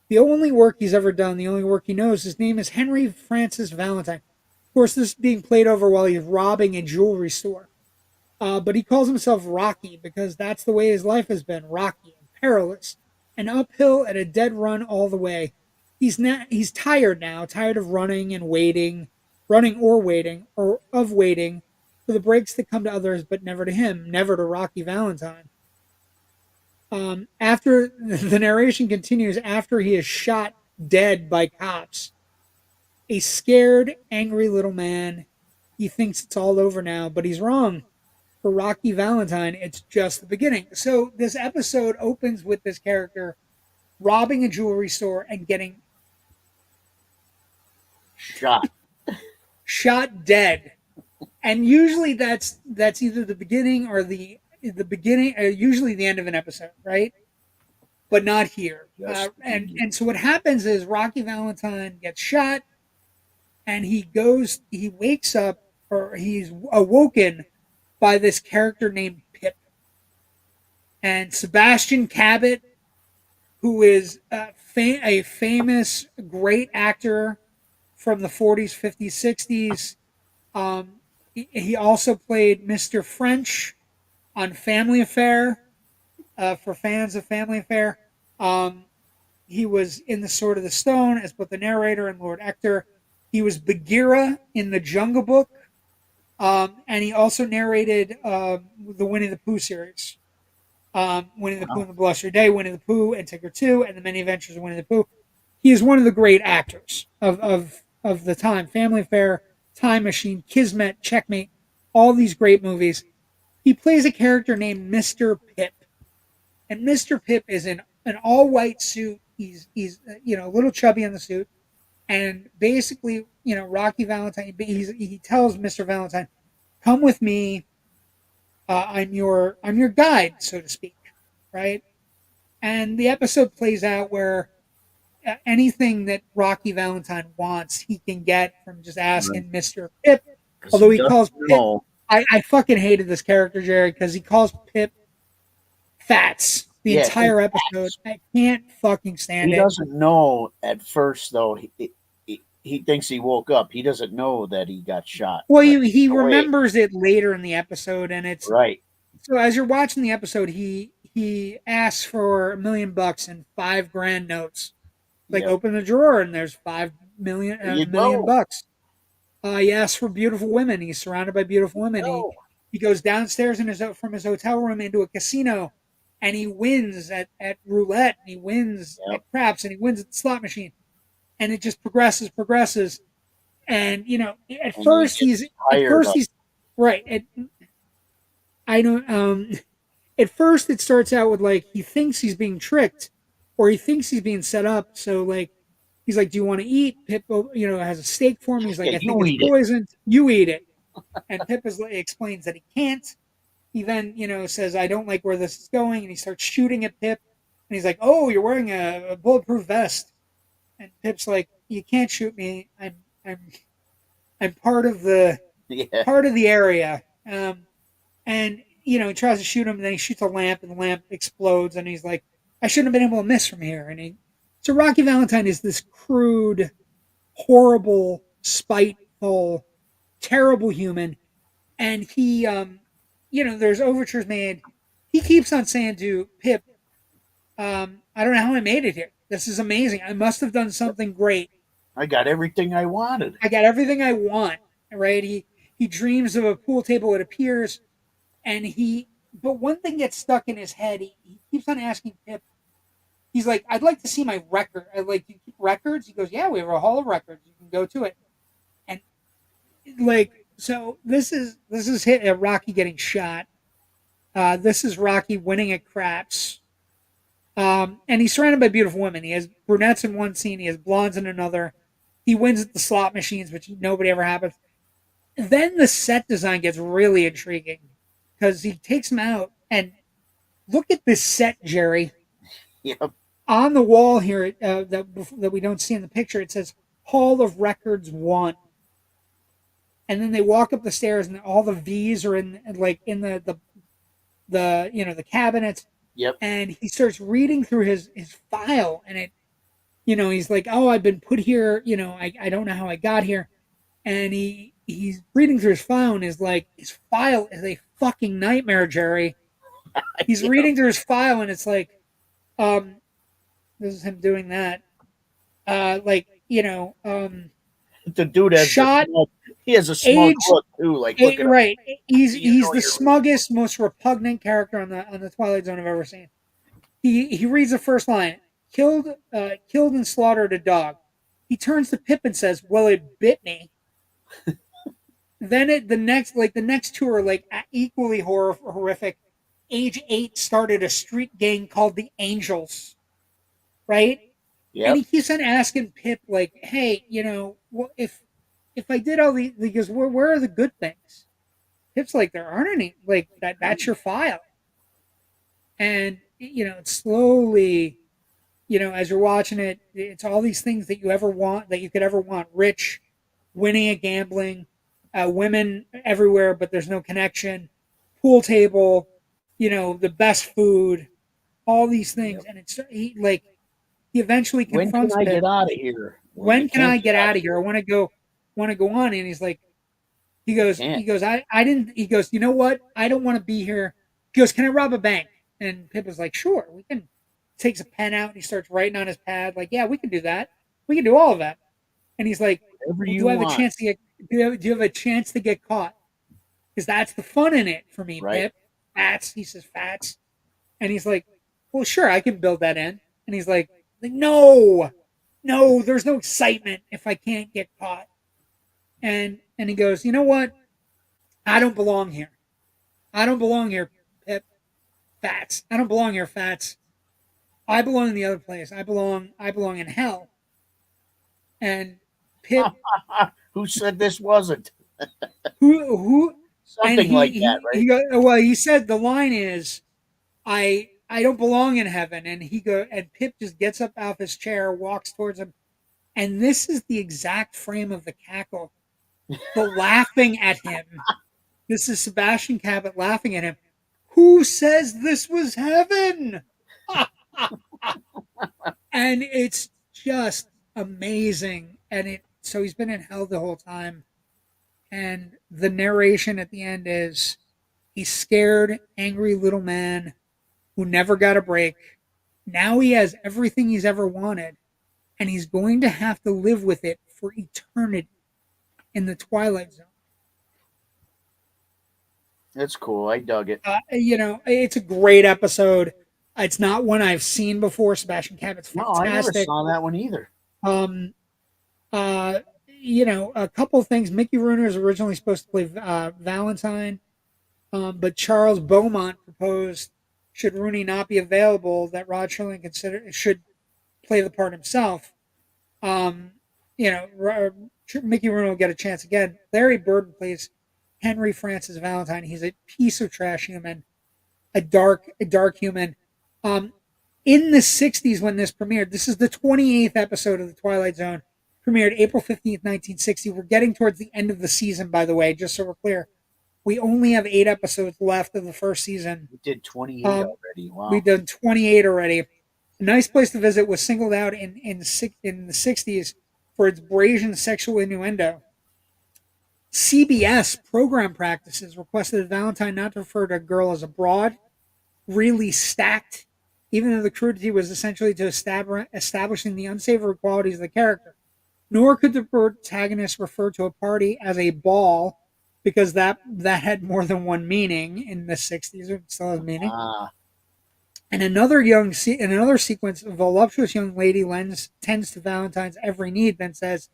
The only work he's ever done, the only work he knows, his name is Henry Francis Valentine. Of course, this is being played over while he's robbing a jewelry store. But he calls himself Rocky because that's the way his life has been, rocky and perilous, and uphill at a dead run all the way. He's tired now, tired of running and waiting for the breaks that come to others, but never to him, never to Rocky Valentine. After the narration continues, after he is shot dead by cops, a scared, angry little man, he thinks it's all over now, but he's wrong. For Rocky Valentine, it's just the beginning. So this episode opens with this character robbing a jewelry store and getting shot dead. And usually that's either the beginning or the beginning, usually the end of an episode, right? But not here. And so what happens is Rocky Valentine gets shot, and he wakes up, or he's awoken by this character named Pip. And Sebastian Cabot, who is a famous, great actor from the 40s, 50s, 60s. He also played Mr. French on Family Affair, for fans of Family Affair. He was in The Sword of the Stone as both the narrator and Lord Ector. He was Bagheera in the Jungle Book. And he also narrated the Winnie the Pooh series. Winnie the Pooh and the Blustery Day, Winnie the Pooh and Tigger 2, and the Many Adventures of Winnie the Pooh. He is one of the great actors of the time. Family Affair, Time Machine, Kismet, Checkmate, all these great movies. He plays a character named Mr. Pip. And Mr. Pip is in an all-white suit. He's a little chubby in the suit. And basically, Rocky Valentine, he tells Mr. Valentine, come with me. I'm your guide, so to speak, right? And the episode plays out where anything that Rocky Valentine wants, he can get from just asking Mr. Pip. Although he calls Pip, I fucking hated this character, Jerry, because he calls Pip Fats the entire episode. I can't fucking stand it. He doesn't know at first, though. He thinks he woke up. He doesn't know that he got shot. Well, he remembers it later in the episode, and it's right. So as you're watching the episode, he asks for $1 million and $5,000 notes. Like, open the drawer and there's $5 million, $1 million bucks. He asks for beautiful women. He's surrounded by beautiful women. He goes downstairs from his hotel room into a casino, and he wins at roulette, and he wins at craps, and he wins at the slot machine. And it just progresses. And, at first he's right. I don't, at first it starts out with like he thinks he's being tricked, or he thinks he's being set up. So like he's like, "Do you want to eat?" Pip, has a steak for him. He's like, Yeah, "I think you it's eat it. poisoned. You eat it." And Pip explains that he can't. He then, says, "I don't like where this is going," and he starts shooting at Pip. And he's like, "Oh, you're wearing a bulletproof vest." And Pip's like, "You can't shoot me. I'm part of the Yeah. area." And he tries to shoot him, and then he shoots a lamp, and the lamp explodes, and he's like, "I shouldn't have been able to miss from here." So Rocky Valentine is this crude, horrible, spiteful, terrible human, and he, there's overtures made. He keeps on saying to Pip, "I don't know how I made it here. This is amazing. I must have done something great. I got everything I wanted. I got everything I want." Right? He dreams of a pool table. It appears, and but one thing gets stuck in his head. He keeps on asking Pip. He's like, "I'd like to see my record. I like, you keep records." He goes, "Yeah, we have a hall of records. You can go to it." And like, so this is Rocky getting shot. This is Rocky winning at craps. And he's surrounded by beautiful women. He has brunettes in one scene. He has blondes in another. He wins at the slot machines, which nobody ever happens. Then the set design gets really intriguing because he takes him out and look at this set, Jerry. Yep. On the wall here that we don't see in the picture, it says Hall of Records 1. And then they walk up the stairs, and all the V's are in the cabinets. Yep. And he starts reading through his file, and he's like, "Oh, I've been put here. I don't know how I got here." And he's reading through his file, and is like, his file is a fucking nightmare, Jerry. He's reading through his file, and it's like, this is him doing that. The dude has shot. He has a smug look too. Like, look at right. him. He's the smuggest, most repugnant character on the Twilight Zone I've ever seen. He reads the first line: killed and slaughtered a dog. He turns to Pip and says, "Well, it bit me." Then the next two are like equally horrific. Age 8 started a street gang called the Angels, right? Yep. And he keeps on asking Pip, like, "Hey, if I did all these," he goes, where are the good things? Pip's like, "There aren't any. Like that's your file." And it's slowly, as you're watching it, it's all these things that you could ever want: rich, winning at gambling, women everywhere, but there's no connection, pool table, the best food, all these things. Yep. And it's he eventually confronts When can I Pip, get out of here? When can I get out of here? I want to go on. And he's like, he goes, I didn't, he goes, "You know what? I don't want to be here." He goes, "Can I rob a bank?" And Pip is like, "Sure, we can." Takes a pen out and he starts writing on his pad, like, "Yeah, we can do that. We can do all of that." And he's like, "Do you have a chance to get caught? Because that's the fun in it for me, right? Pip." Fats, he says, "Fats." And he's like, "Well, sure, I can build that in." And he's like, no, there's no excitement if I can't get caught. And he goes, "You know what? I don't belong here. I don't belong here, Pip. Fats. I don't belong here, Fats. I belong in the other place. I belong in hell." And Pip, who said this wasn't? who Something like that, right? He said the line is, I don't belong in heaven." And and Pip just gets up off his chair, walks towards him, and this is the exact frame of the cackle, the laughing at him. This is Sebastian Cabot laughing at him. "Who says this was heaven?" And it's just amazing. And so he's been in hell the whole time. And the narration at the end is, he's scared, angry little man who never got a break. Now he has everything he's ever wanted, and he's going to have to live with it for eternity in the Twilight Zone. That's cool. I dug it. It's a great episode. It's not one I've seen before. Sebastian Cabot's fantastic. No, I never saw that one either. A couple of things. Mickey Rooney was originally supposed to play Valentine, but Charles Beaumont proposed should Rooney not be available, that Rod Serling should play the part himself. You know, Mickey Rooney will get a chance again. Larry Bird plays Henry Francis Valentine. He's a piece of trash human, a dark human. In the 60s when this premiered, this is the 28th episode of The Twilight Zone, premiered April 15th, 1960. We're getting towards the end of the season, by the way, just so we're clear. We only have 8 episodes left of the first season. We did 28 already. Wow. We've done 28 already. A nice place to visit was singled out in the 60s for its brazen sexual innuendo. CBS program practices requested that Valentine not to refer to a girl as a broad, really stacked, even though the crudity was essentially to establishing the unsavory qualities of the character. Nor could the protagonist refer to a party as a ball, because that had more than one meaning in the 60s. It still has meaning. And another sequence, a voluptuous young lady tends to Valentine's every need, then says,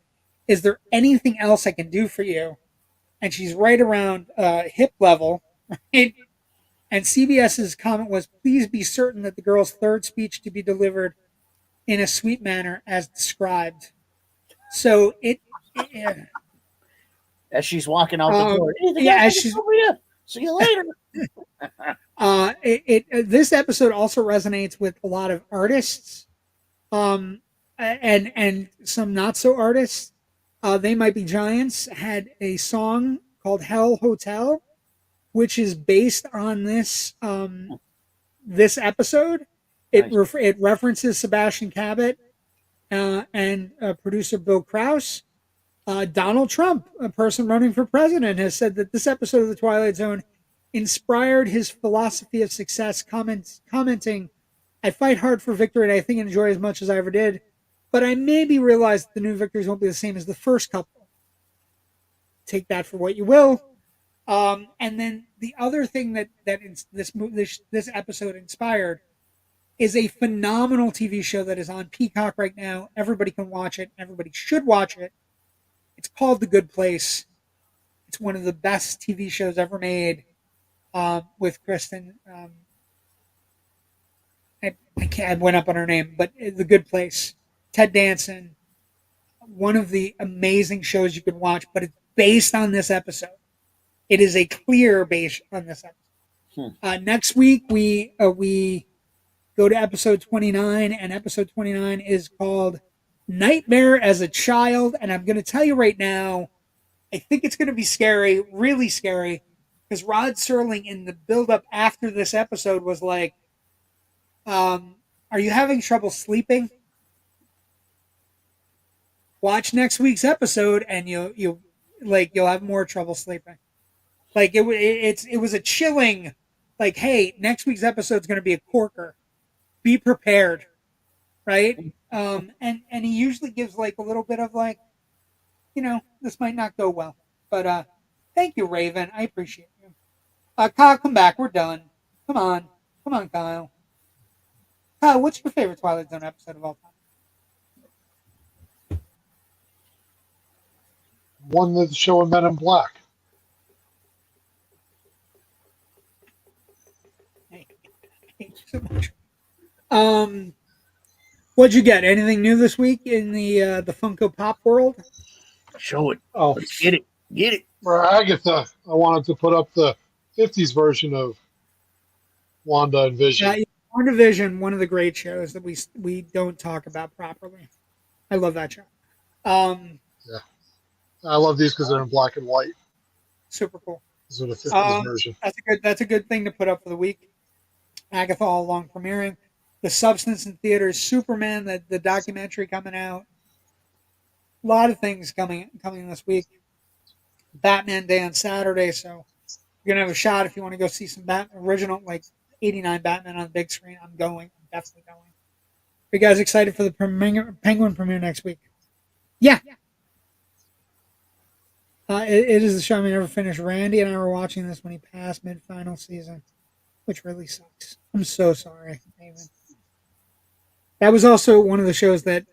"Is there anything else I can do for you?" And she's right around hip level, right? And CBS's comment was, "Please be certain that the girl's third speech to be delivered in a sweet manner as described." So as she's walking out the door, as she's see you later. This episode also resonates with a lot of artists, and some not so artists. They Might Be Giants had a song called "Hell Hotel," which is based on this episode. It references Sebastian Cabot and producer Bill Krause. Donald Trump, a person running for president, has said that this episode of The Twilight Zone inspired his philosophy of success, commenting, "I fight hard for victory and I think I enjoy as much as I ever did, but I maybe realize that the new victories won't be the same as the first couple." Take that for what you will. And then the other thing that this episode inspired is a phenomenal TV show that is on Peacock right now. Everybody can watch it. Everybody should watch it. It's called The Good Place. It's one of the best TV shows ever made, with Kristen. I went up on her name, but The Good Place. Ted Danson. One of the amazing shows you can watch, but it's based on this episode. It is a clear base on this episode. Next week we go to episode 29, and episode 29 is called Nightmare as a Child. And I'm going to tell you right now, I think it's going to be scary, really scary, because Rod Serling in the build-up after this episode was like, "Are you having trouble sleeping? Watch next week's episode, and you'll have more trouble sleeping." Like it was a chilling, like, "Hey, next week's episode is going to be a corker. Be prepared." Right? And he usually gives like a little bit of like, this might not go well. But thank you, Raven. I appreciate you. Kyle, come back. We're done. Come on, Kyle. Kyle, what's your favorite Twilight Zone episode of all time? One that's showing Men in Black. Thank you so much. What'd you get? Anything new this week in the Funko Pop world? Show it. Oh, Let's get it. For Agatha, I wanted to put up the 50s version of Wanda and Vision. WandaVision, one of the great shows that we don't talk about properly. I love that show. Yeah, I love these because they're in black and white. Super cool. These are the 50s version. That's a good thing to put up for the week. Agatha all along premiering. The Substance in theaters. Superman, the documentary coming out. A lot of things coming this week. Batman Day on Saturday, so you're gonna have a shot if you want to go see some original, like 89 Batman on the big screen. I'm definitely going. Are you guys excited for the Penguin premiere next week? Yeah. It is the show we never finished. Randy and I were watching this when he passed mid-final season, which really sucks. I'm so sorry, David. That was also one of the shows that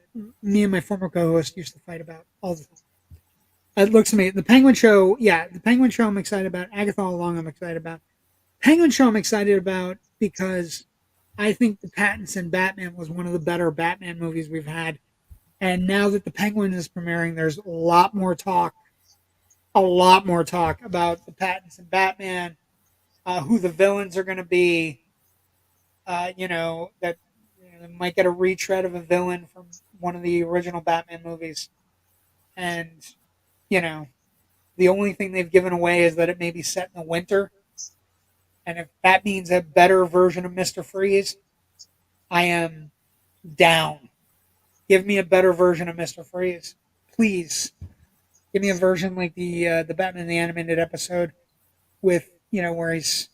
me and my former co-host used to fight about all the time. It looks to me, the Penguin show I'm excited about. Agatha all along I'm excited about. Penguin show I'm excited about because I think the Pattinson Batman was one of the better Batman movies we've had. And now that the Penguin is premiering, there's a lot more talk about the Pattinson Batman, who the villains are going to be. That might get a retread of a villain from one of the original Batman movies. And, you know, the only thing they've given away is that it may be set in the winter. And if that means a better version of Mr. Freeze, I am down. Give me a better version of Mr. Freeze. Please. Give me a version like the Batman the Animated episode with, where he's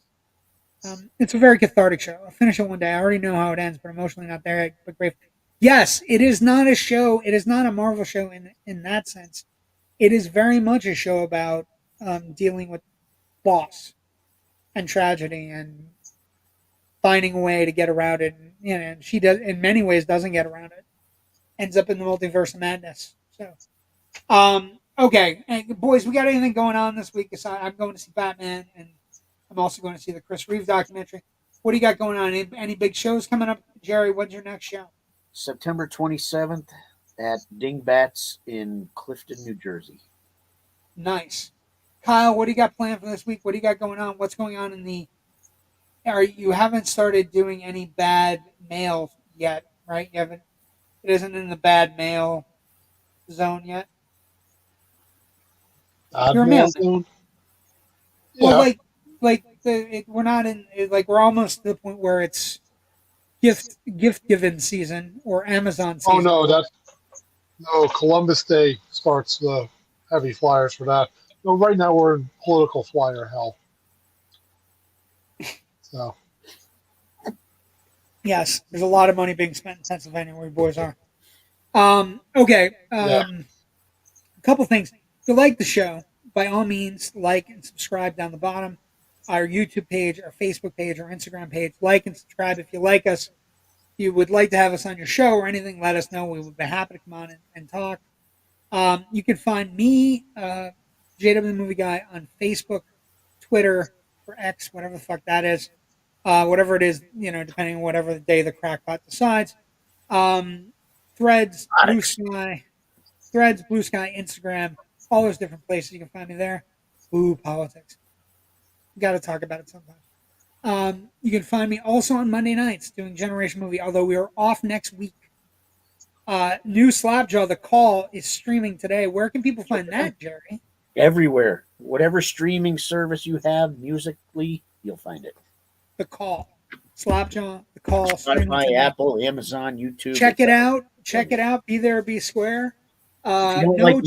it's a very cathartic show. I'll finish it one day. I already know how it ends, but emotionally not there yet. But great. Yes, it is not a show. It is not a Marvel show in that sense. It is very much a show about dealing with loss and tragedy and finding a way to get around it. And she does, in many ways, doesn't get around it. Ends up in the multiverse of madness. So, okay, and boys, we got anything going on this week? I'm going to see Batman, and I'm also going to see the Chris Reeve documentary. What do you got going on? Any big shows coming up? Jerry, when's your next show? September 27th at Dingbats in Clifton, New Jersey. Nice. Kyle, what do you got planned for this week? What do you got going on? What's going on you haven't started doing any bad mail yet, right? It isn't in the bad mail zone yet. You're a mailman. Yeah. Well, we're not in, we're almost to the point where it's gift given season or Amazon season. Oh no, Columbus Day starts the heavy flyers for that. No, right now we're in political flyer hell. So yes, there's a lot of money being spent in Pennsylvania where you boys are. Okay. A couple things. If you like the show, by all means, like and subscribe down the bottom. Our YouTube page, our Facebook page, our Instagram page. Like and subscribe if you like us. If you would like to have us on your show or anything, let us know. We would be happy to come on and talk. You can find me, JW the Movie Guy, on Facebook, Twitter, or X, whatever the fuck that is. Whatever it is, depending on whatever the day the crackpot decides. Threads, Blue Sky, Instagram, all those different places. You can find me there. Ooh, politics. Got to talk about it sometime. You can find me also on Monday nights doing Generation Movie, although we are off next week. New Slapjaw, The Call, is streaming today. Where can people find that, Jerry? Everywhere. Whatever streaming service you have musically, you'll find it. The Call. Slapjaw, The Call. Spotify, Apple, Amazon, YouTube. Check it out. Check it out. Be there, be square. No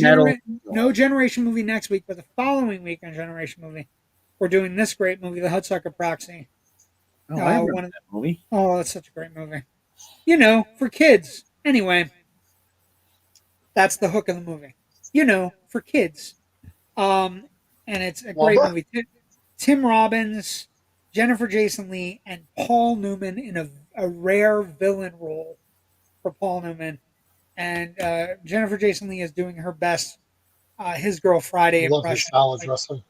Generation Movie next week, but the following week on Generation Movie, we're doing this great movie, The Hudsucker Proxy. Oh, I remember that movie. Oh, that's such a great movie. For kids. Anyway, that's the hook of the movie. For kids. And it's a great movie. Tim Robbins, Jennifer Jason Leigh, and Paul Newman in a rare villain role for Paul Newman. And Jennifer Jason Leigh is doing her best His Girl Friday impression. Salad dressing.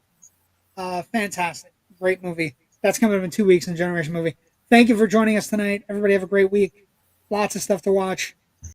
Fantastic. Great movie. That's coming up in 2 weeks in Generation Movie. Thank you for joining us tonight. Everybody have a great week. Lots of stuff to watch.